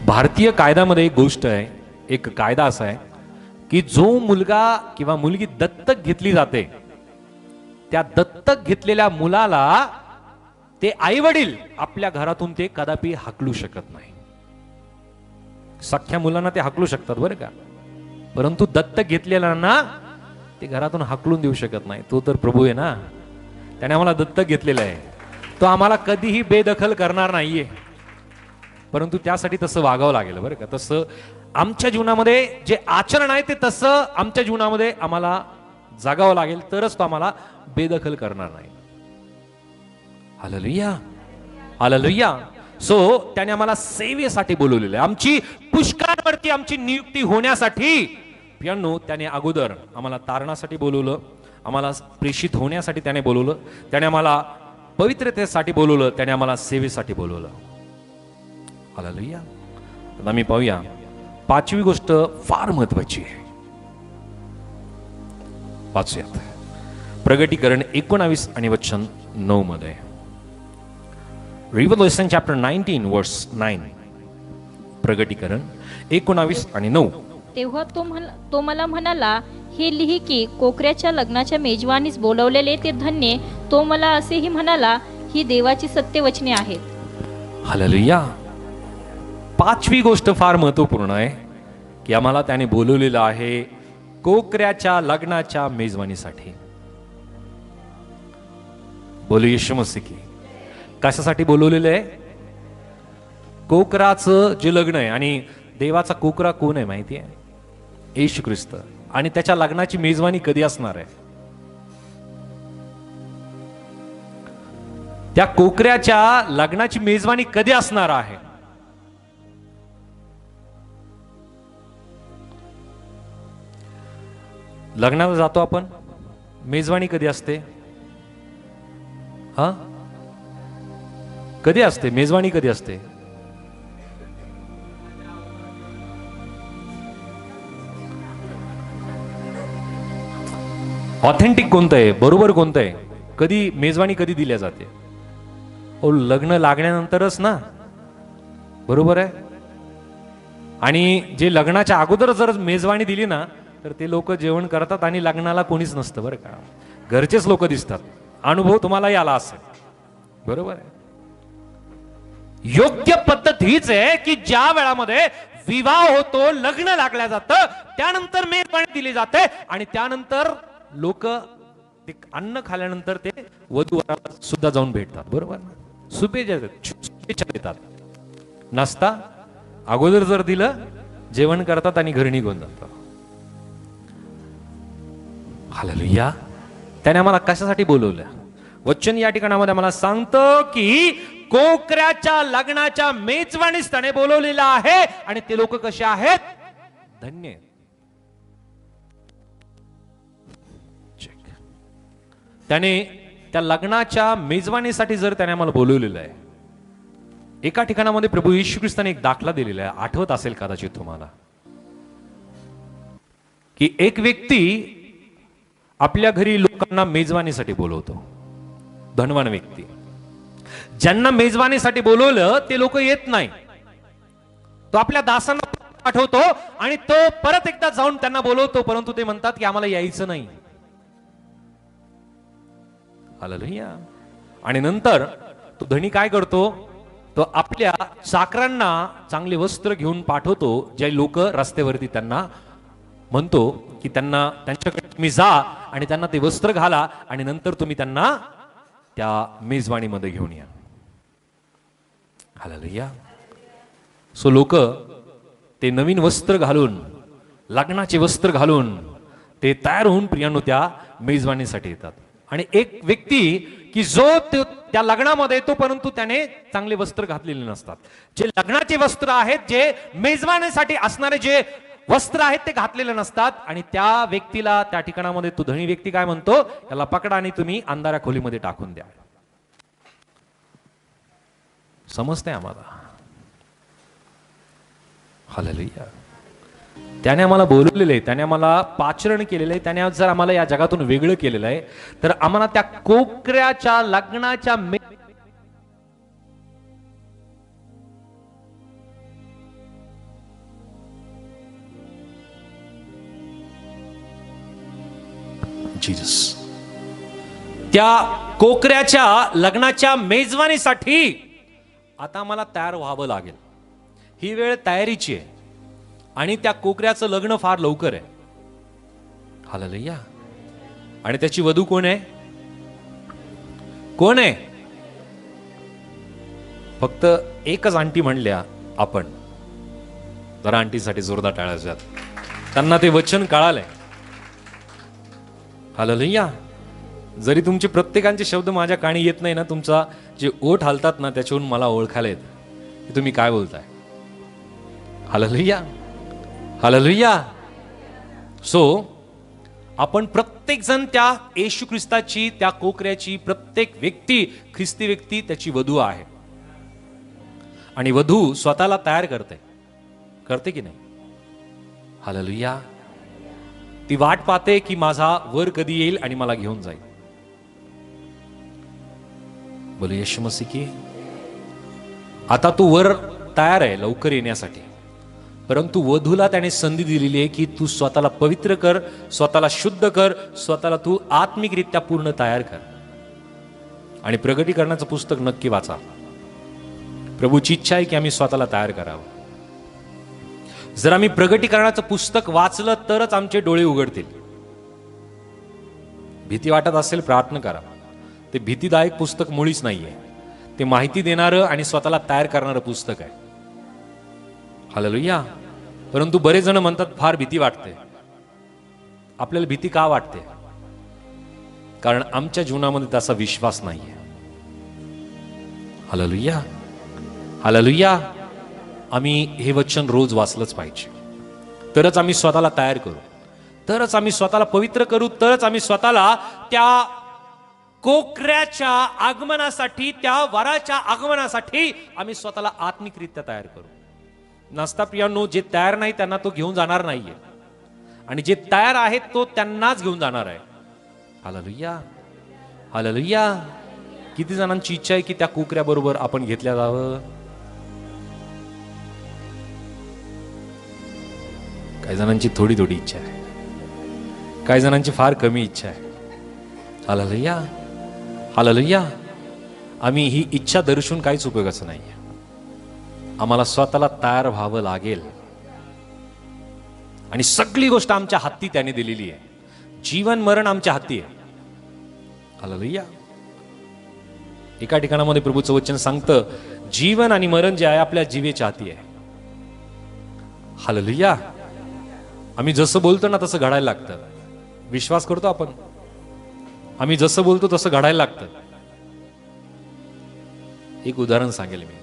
भारतीय कायद्यामध्ये एक गोष्ट आहे, एक कायदा असा आहे की जो मुलगा किंवा मुलगी दत्तक घेतली जाते, त्या दत्तक घेतलेल्या मुलाला ते आई वडील आपल्या घरातून ते कदापि हाकलू शकत नाही. सख्या मुलांना ते हाकलू शकतात बरं का, परंतु दत्तक घेतलेल्यांना ते घरातून हाकलून देऊ शकत नाही. तो तर प्रभू आहे ना, त्याने आम्हाला दत्तक घेतलेलं आहे. तो आम्हाला कधीही बेदखल करणार नाहीये, परंतु त्यासाठी तसं वागावं लागेल बरं का. तसं आमच्या जीवनामध्ये जे आचरण आहे ते तसं आमच्या जीवनामध्ये आम्हाला जागावं लागेल, तरच तो आम्हाला बेदखल करणार नाही. Hallelujah, hallelujah. सो त्याने आम्हाला सेवेसाठी बोलवलेलं आहे. आमची पुष्कळांवरती आमची नियुक्ती होण्यासाठी पियानो त्याने अगोदर आम्हाला तारणासाठी बोलवलं, आम्हाला प्रेषित होण्यासाठी त्याने बोलवलं, त्याने आम्हाला पवित्रतेसाठी बोलवलं, त्याने आम्हाला सेवेसाठी बोलवलं. हालेलुया. आता मी पाहूया 5वी गोष्ट फार महत्वाची आहे. वाचूयात. प्रगटीकरण 19 आणि वचन 9 मध्ये. Revelation chapter 19 verse 9. प्रगटीकरण 19 आणि 9. तेव्हा तो मला म्हणाला, हे लिही की कोकऱ्याच्या लग्नाच्या मेजवानीस बोलवलेले ते धन्य. तो मला असेही म्हणाला, ही देवाची सत्यवचने आहेत. हालेलुया. 5वी गोष्ट फार महत्वपूर्ण आहे की आम्हाला त्याने बोलवलेलं आहे कोकऱ्याच्या लग्नाच्या मेजवानीसाठी. बोलू येशू मसीह की. कशासाठी बोलवलेलं आहे? कोकराचं जे लग्न आहे, आणि देवाचा कोकरा कोण आहे माहिती आहे? येशू ख्रिस्त. आणि त्याच्या लग्नाची मेजवानी कधी असणार आहे? त्या कोकऱ्याच्या लग्नाची मेजवानी कधी असणार आहे? लग्नाला जातो आपण, मेजवानी कधी असते? हा, कधी असते मेजवानी? कधी असते? ऑथेंटिक कोणतं आहे, बरोबर कोणतं आहे? कधी मेजवानी कधी दिल्या जाते? ओ, लग्न लागण्यानंतरच ना, बरोबर आहे. आणि जे लग्नाच्या अगोदर जर मेजवानी दिली ना, तर ते लोक जेवण करतात आणि लग्नाला कोणीच नसतं बरं का, घरचेच लोक दिसतात. अनुभव तुम्हालाही आला असेल, बरोबर आहे. योग्य पद्धत हीच आहे की ज्या वेळामध्ये विवाह होतो, लग्न लागल्या जातं, त्यानंतर मेजवानी दिली जाते आणि त्यानंतर लोक ते अन्न खाल्यानंतर ते वधूवराला सुद्धा जाऊन भेटतात, बरोबर ना, शुभेच्छा देतात. नसता अगोदर जर दिलं, जेवण करतात आणि घरी निघून जातात. हालेलुया. त्याने आम्हाला कशासाठी बोलवलं? वचन या ठिकाणामध्ये आम्हाला सांगतं की कोकऱ्याच्या लग्नाच्या मेजवानीस त्याने बोलवलेलं आहे. आणि ते लोक कसे आहेत? धन्य. त्याने त्या लग्नाच्या मेजवानीसाठी जर त्याने आम्हाला बोलवलेलं आहे, एका ठिकाणामध्ये प्रभू येशू ख्रिस्ताने एक दाखला दिलेला आहे, आठवत असेल कदाचित तुम्हाला, की एक व्यक्ती आपल्या घरी लोकांना मेजवानीसाठी बोलवतो, धनवान व्यक्ती. ज्यांना मेजवानीसाठी बोलवलं ते लोक येत नाही. तो आपल्या दासांना पाठवतो आणि तो परत एकदा जाऊन त्यांना बोलवतो, परंतु ते म्हणतात की आम्हाला यायचं नाही. हालेलुया. आणि नंतर तो धनी काय करतो, तो आपल्या चाकरांना चांगले वस्त्र घेऊन पाठवतो. जे लोक रस्त्यावरती त्यांना म्हणतो की त्यांना त्यांच्याकडे तुम्ही जा आणि त्यांना ते वस्त्र घाला आणि नंतर तुम्ही त्यांना त्या मेजवानीमध्ये घेऊन या. हालेलुया. सो लोक ते नवीन वस्त्र घालून, लग्नाचे वस्त्र घालून ते तयार होऊन प्रियांनो त्या मेजवानीसाठी येतात. आणि एक व्यक्ती की जो त्या लग्नामध्ये येतो परंतु त्याने चांगले वस्त्र घातलेले नसतात. जे लग्नाचे वस्त्र आहेत, जे मेजवानीसाठी असणारे जे वस्त्र आहेत ते घातलेले नसतात. आणि त्या व्यक्तीला त्या ठिकाणामध्ये तो धनी व्यक्ती काय म्हणतो, याला पकडा आणि तुम्ही अंधाऱ्या खोलीमध्ये टाकून द्या. समजतंय आम्हाला? हालेलुया. त्याने आम्हाला बोलवलेलं आहे, त्याने आम्हाला पाचरण केलेलं आहे, त्याने जर आम्हाला या जगातून वेगळं केलेलं आहे, तर आम्हाला त्या कोकऱ्याच्या लग्नाच्या जीसस त्या कोकऱ्याच्या लग्नाच्या मेजवानीसाठी आता आम्हाला तयार व्हावं लागेल. ही वेळ तयारीची आहे आणि त्या कोकऱ्याचं लग्न फार लवकर आहे. हालेलुया. आणि त्याची वधू कोण आहे? कोण आहे? फक्त एकच आंटी म्हणल्या आपण. जरा आंटीसाठी जोरदार टाळ्या वाजवा. त्यांना ते वचन कळालंय. हालेलुया. जरी तुमचे प्रत्येकांचे शब्द माझ्या कानी येत नाही ना, तुमचा जे ओठ हालतात ना त्याच्यावरून मला ओळखायला येतं की तुम्ही काय बोलताय. हालेलुया. हालेलुया. सो आपण प्रत्येक जण त्या येशू ख्रिस्ताची, त्या कोकऱ्याची, प्रत्येक व्यक्ती ख्रिस्ती व्यक्ती त्याची वधू आहे. आणि वधू स्वतःला तयार करते की नाही? हालेलुया. ती वाट पाहते की माझा वर कधी येईल आणि मला घेऊन जाईल. बोले येशू मसीह की. आता तू वर तयार आहे लवकर येण्यासाठी, परंतु वधूला त्याने संधी दिलेली आहे की तू स्वतःला पवित्र कर, स्वतःला शुद्ध कर, स्वतःला तू आत्मिकरित्या पूर्ण तयार कर. आणि प्रगटीकरणाचं पुस्तक नक्की वाचा. प्रभूची इच्छा आहे की आम्ही स्वतःला तयार करावं. जर आम्ही प्रगटीकरणाचं पुस्तक वाचलं तरच आमचे डोळे उघडतील. भीती वाटत असेल, प्रार्थना करा. ते भीतीदायक पुस्तक मुळीच नाहीये. ते माहिती देणारं आणि स्वतःला तयार करणारं पुस्तक आहे. हालेलुया. परंतु बरेच जण म्हणतात फार भीती वाटते. आपल्याला भीती का वाटते? कारण आमच्या जीवनामध्ये त्याचा विश्वास नाहीये. हालेलुया. हालेलुया. आम्ही हे वचन रोज वाचलंच पाहिजे. तरच आम्ही स्वतःला तयार करू, तरच आम्ही स्वतःला पवित्र करू, तरच आम्ही स्वतःला त्या कोकऱ्याच्या आगमनासाठी, त्या वराच्या आगमनासाठी आम्ही स्वतःला आत्मिकरित्या तयार करू. नसता प्रियांनो, जे तयार नाही त्यांना तो घेऊन जाणार नाहीये, आणि जे तयार आहेत तो त्यांनाच घेऊन जाणार आहे. हालेलुया. हालेलुया. किती जणांची इच्छा आहे की त्या कोकऱ्याबरोबर आपण घेतल्या जावं? काही जणांची थोडी थोडी इच्छा आहे, काही जणांची फार कमी इच्छा आहे. हालेलुया. हालेलुया. आम्ही ही इच्छा दर्शवून काहीच उपयोगाचं नाही. आम्हाला स्वतःला तयार व्हावं लागेल. आणि सगळी गोष्ट आमच्या हाती त्याने दिलेली आहे. जीवन मरण आमच्या हाती आहे. हालेलुया. एका ठिकाणामध्ये प्रभूचं वचन सांगतं, जीवन आणि मरण जे आहे आपल्या जीवेच्या हाती आहे. हालेलुया. आम्ही जसं बोलतो ना तसं घडायला लागतं. विश्वास करतो आपण? आम्ही जसं बोलतो तसं घडायला लागतं. एक उदाहरण सांगेल मी.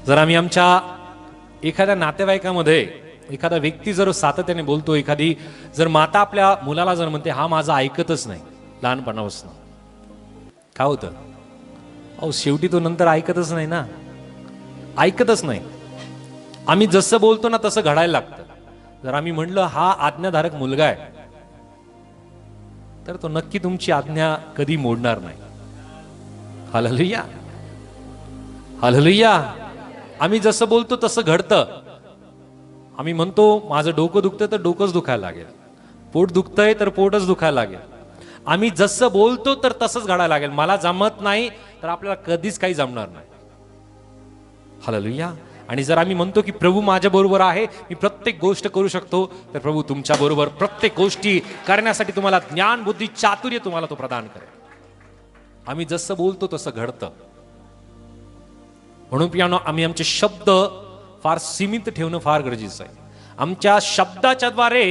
जर आम्ही आमच्या एखाद्या नातेवाईकामध्ये एखादा व्यक्ती जर सातत्याने बोलतो, एखादी जर माता आपल्या मुलाला जर म्हणते हा माझा ऐकतच नाही लहानपणापासून, काय होतं? अहो शेवटी तो नंतर ऐकतच नाही ना, ऐकतच नाही. आम्ही जसं बोलतो ना तसं घडायला लागतं. जर आम्ही म्हणलं हा आज्ञाधारक मुलगा आहे, तर तो नक्की तुमची आज्ञा कधी मोडणार नाही. Hallelujah, hallelujah. आम्ही जसं बोलतो तसं घडतं. आम्ही म्हणतो माझं डोकं दुखतं तर डोकंच दुखायला लागेल, पोट दुखतंय तर पोटच दुखायला लागेल. आम्ही जसं बोलतो तर तसंच घडायला लागेल. मला जमत नाही तर आपल्याला कधीच काही जमणार नाही. हालेलुया. आणि जर आम्ही म्हणतो की प्रभू माझ्या बरोबर आहे, मी प्रत्येक गोष्ट करू शकतो, तर प्रभू तुमच्या बरोबर प्रत्येक गोष्टी करण्यासाठी तुम्हाला ज्ञान बुद्धी चातुर्य तुम्हाला तो प्रदान करेल. आम्ही जसं बोलतो तसं घडतं. म्हणून प्रियानो, आम्ही आमचे शब्द फार सीमित ठेवणं फार गरजेचं आहे. आमच्या शब्दाच्या द्वारे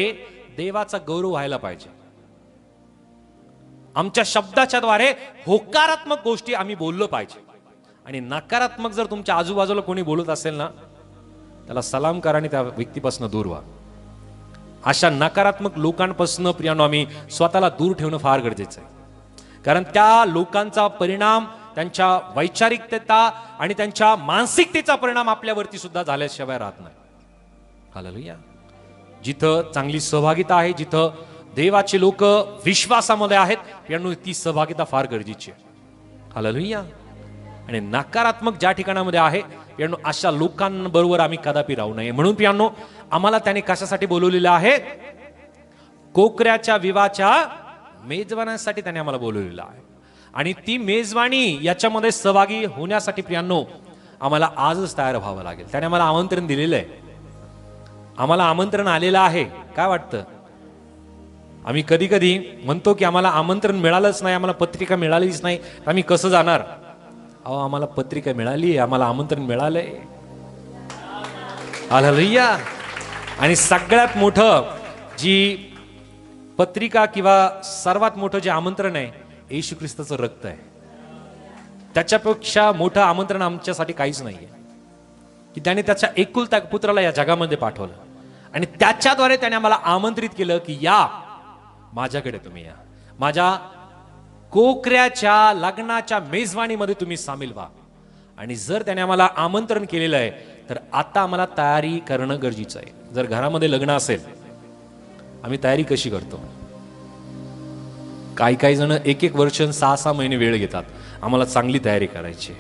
देवाचा गौरव व्हायला पाहिजे. आमच्या शब्दाच्या द्वारे होकारात्मक गोष्टी आम्ही बोललो पाहिजे. आणि नकारात्मक जर तुमच्या आजूबाजूला कोणी बोलत असेल ना, त्याला सलाम करा आणि त्या व्यक्तीपासून दूर व्हा. अशा नकारात्मक लोकांपासून प्रियानो आम्ही स्वतःला दूर ठेवणं फार गरजेचं आहे. कारण त्या लोकांचा परिणाम, त्यांच्या वैचारिकतेचा आणि त्यांच्या मानसिकतेचा परिणाम आपल्यावरती सुद्धा झाल्याशिवाय राहत नाही. हालेलुया. जिथं चांगली सहभागिता आहे, जिथं देवाचे लोक विश्वासामध्ये आहेत, प्रियानो ती सहभागिता फार गरजेची आहे. हालेलुया. आणि नकारात्मक ज्या ठिकाणामध्ये आहे प्रियानो, अशा लोकांबरोबर आम्ही कदापि राहू नये. म्हणून प्रियानो, आम्हाला त्याने कशासाठी बोलवलेलं आहे? कोकऱ्याच्या विवाहाच्या मेजवानीसाठी त्याने आम्हाला बोलवलेलं आहे. आणि ती मेजवानी याच्यामध्ये सहभागी होण्यासाठी प्रियानो आम्हाला आजच तयार व्हावं लागेल. त्याने आम्हाला आमंत्रण दिलेलं आहे, आम्हाला आमंत्रण आलेलं आहे. काय वाटतं? आम्ही कधी कधी म्हणतो की आम्हाला आमंत्रण मिळालंच नाही, आम्हाला पत्रिका मिळालीच नाही, आम्ही कसं जाणार? अहो, आम्हाला पत्रिका मिळाली, आम्हाला आमंत्रण मिळालंय. हालेलुया. आणि सगळ्यात मोठं जी पत्रिका किंवा सर्वात मोठं जे आमंत्रण आहे, येशू ख्रिस्ताचं रक्त आहे. त्याच्यापेक्षा मोठं आमंत्रण आमच्यासाठी काहीच नाहीये की त्याने त्याच्या एकुलता पुत्राला या जगामध्ये पाठवलं आणि त्याच्याद्वारे त्याने आम्हाला आमंत्रित केलं की या माझ्याकडे, तुम्ही या माझ्या कोकऱ्याच्या लग्नाच्या मेजवानीमध्ये तुम्ही सामील व्हा. आणि जर त्याने आम्हाला आमंत्रण केलेलं आहे तर आता आम्हाला तयारी करणं गरजेचं आहे. जर घरामध्ये लग्न असेल, आम्ही तयारी कशी करतो? काही जण एक वर्ष 6 महिने वेळ घेतात. आम्हाला चांगली तयारी करायची,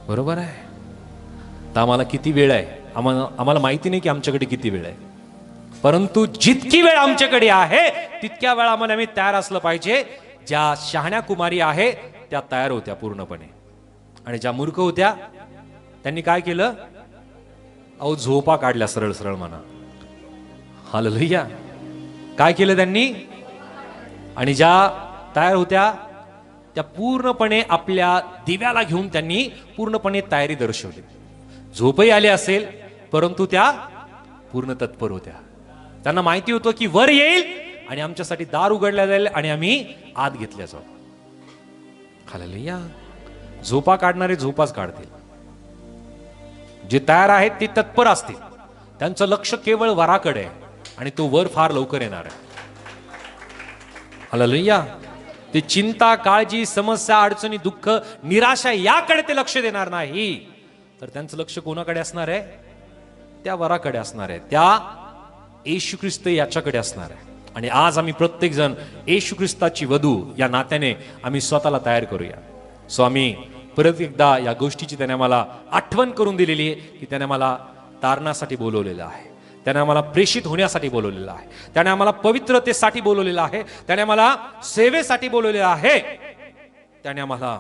बरोबर आहे. तर आम्हाला किती वेळ आहे? आम्हाला माहिती नाही की आमच्याकडे किती वेळ आहे. परंतु जितकी वेळ आमच्याकडे आहे तितक्या वेळामध्ये आम्ही तयार असलं पाहिजे. ज्या शहाण्या कुमारी आहे त्या तयार होत्या पूर्णपणे, आणि ज्या मूर्ख होत्या त्यांनी काय केलं? अहो, झोपा काढल्या, सरळ सरळ म्हणा. हालेलुया. काय केलं त्यांनी? आणि ज्या तयार होत्या त्या पूर्णपणे आपल्या दिव्याला घेऊन त्यांनी पूर्णपणे तयारी दर्शवली. झोपही आली असेल परंतु त्या पूर्ण तत्पर होत्या. त्यांना माहिती होतं की वर येईल आणि आमच्यासाठी दार उघडल्या जाईल आणि आम्ही आत घेतल्या जाऊ. हालेलुया. झोपा काढणारे झोपाच काढतील. जे तयार आहेत ते तत्पर असतील. त्यांचं लक्ष केवळ वराकडे आहे आणि तो वर फार लवकर येणार आहे. हालेलुया. ते चिंता, काळजी, समस्या, अडचणी, दुःख, निराशा याकडे ते लक्ष देणार नाही, तर त्यांचं लक्ष कोणाकडे असणार आहे? त्या वराकडे असणार आहे, त्या येशू ख्रिस्त याच्याकडे असणार आहे. आणि आज आम्ही प्रत्येक जण येशू ख्रिस्ताची वधू या नात्याने आम्ही स्वतःला तयार करूया. सो आम्ही परत एकदा या गोष्टीची त्याने आम्हाला आठवण करून दिलेली आहे की त्याने आम्हाला तारणासाठी बोलवलेलं आहे, त्याने आम्हाला प्रेषित होण्यासाठी बोलवलेलं आहे, त्याने आम्हाला पवित्रतेसाठी बोलवलेलं आहे, त्याने आम्हाला सेवेसाठी बोलवलेलं आहे, त्याने आम्हाला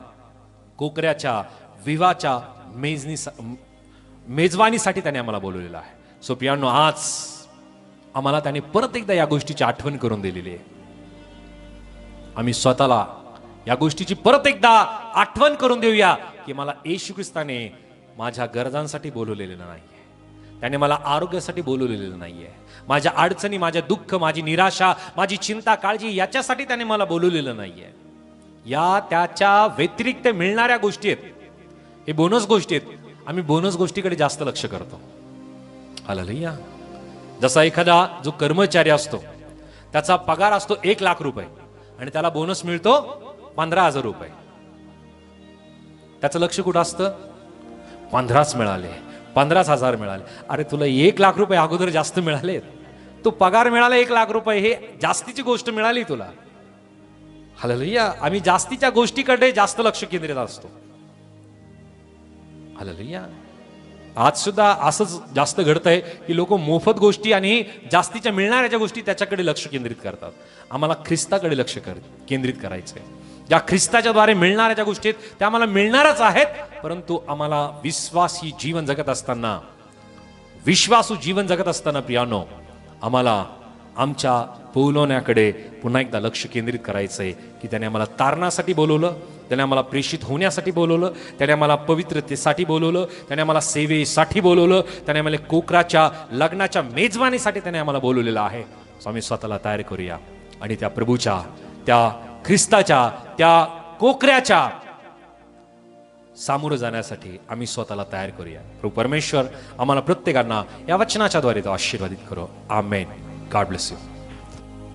कोकऱ्याच्या विवाहाच्या मेजवानीसाठी त्याने आम्हाला बोलवलेलं आहे. सो प्रियानो, आज आम्हाला त्याने परत एकदा या गोष्टीची आठवण करून दिलेली आहे. आम्ही स्वतःला या गोष्टीची परत एकदा आठवण करून देऊया की मला येशू ख्रिस्ताने माझ्या गरजांसाठी बोलवलेलं नाहीये, त्याने मला आरोग्यासाठी बोलवलेलं नाहीये, माझ्या अडचणी, माझ्या दुःख, माझी निराशा, माझी चिंता, काळजी याच्यासाठी त्याने मला बोलवलेलं नाहीये. या त्याच्या व्यतिरिक्त मिळणाऱ्या गोष्टी आहेत, हे बोनस गोष्टी आहेत. आम्ही बोनस गोष्टीकडे जास्त लक्ष करतो. हालेलुया. जसा एखादा जो कर्मचारी असतो त्याचा पगार असतो 1 लाख रुपये आणि त्याला बोनस मिळतो 15,000 रुपये. त्याचं लक्ष कुठं असतं? 15च मिळाले, 15,000 मिळाले. अरे तुला 1 लाख रुपये अगोदर जास्त मिळाले, तो पगार मिळाला 1 लाख रुपये, हे जास्तीची गोष्ट मिळाली तुला. हालेलुया. आम्ही जास्तीच्या गोष्टीकडे जास्त लक्ष केंद्रित असतो. हालेलुया. आज सुद्धा असंच जास्त घडतंय की लोक मोफत गोष्टी आणि जास्तीच्या मिळणाऱ्या गोष्टी त्याच्याकडे लक्ष केंद्रित करतात. आम्हाला ख्रिस्ताकडे लक्ष केंद्रित करायचंय. ज्या ख्रिस्ताच्या द्वारे मिळणाऱ्या ज्या गोष्टी आहेत त्या आम्हाला मिळणारच आहेत, परंतु आम्हाला विश्वासी जीवन जगत असताना, विश्वासू जीवन जगत असताना प्रियानो, आम्हाला आमच्या बोलवण्याकडे पुन्हा एकदा लक्ष केंद्रित करायचंय की त्याने आम्हाला तारणासाठी बोलवलं, त्याने आम्हाला प्रेषित होण्यासाठी बोलवलं, त्याने आम्हाला पवित्रतेसाठी बोलवलं, त्याने आम्हाला सेवेसाठी बोलवलं, त्याने आम्हाला कोकराच्या लग्नाच्या मेजवानीसाठी त्याने आम्हाला बोलवलेलं आहे. आम्ही स्वतःला तयार करूया आणि त्या प्रभूच्या, त्या ख्रिस्ताच्या, त्या कोकऱ्याच्या सामोरं जाण्यासाठी आम्ही स्वतःला तयार करूया. प्रभू परमेश्वर आम्हाला प्रत्येकांना या वचनाच्या द्वारे तो आशीर्वादित करो. आमेन. God bless you.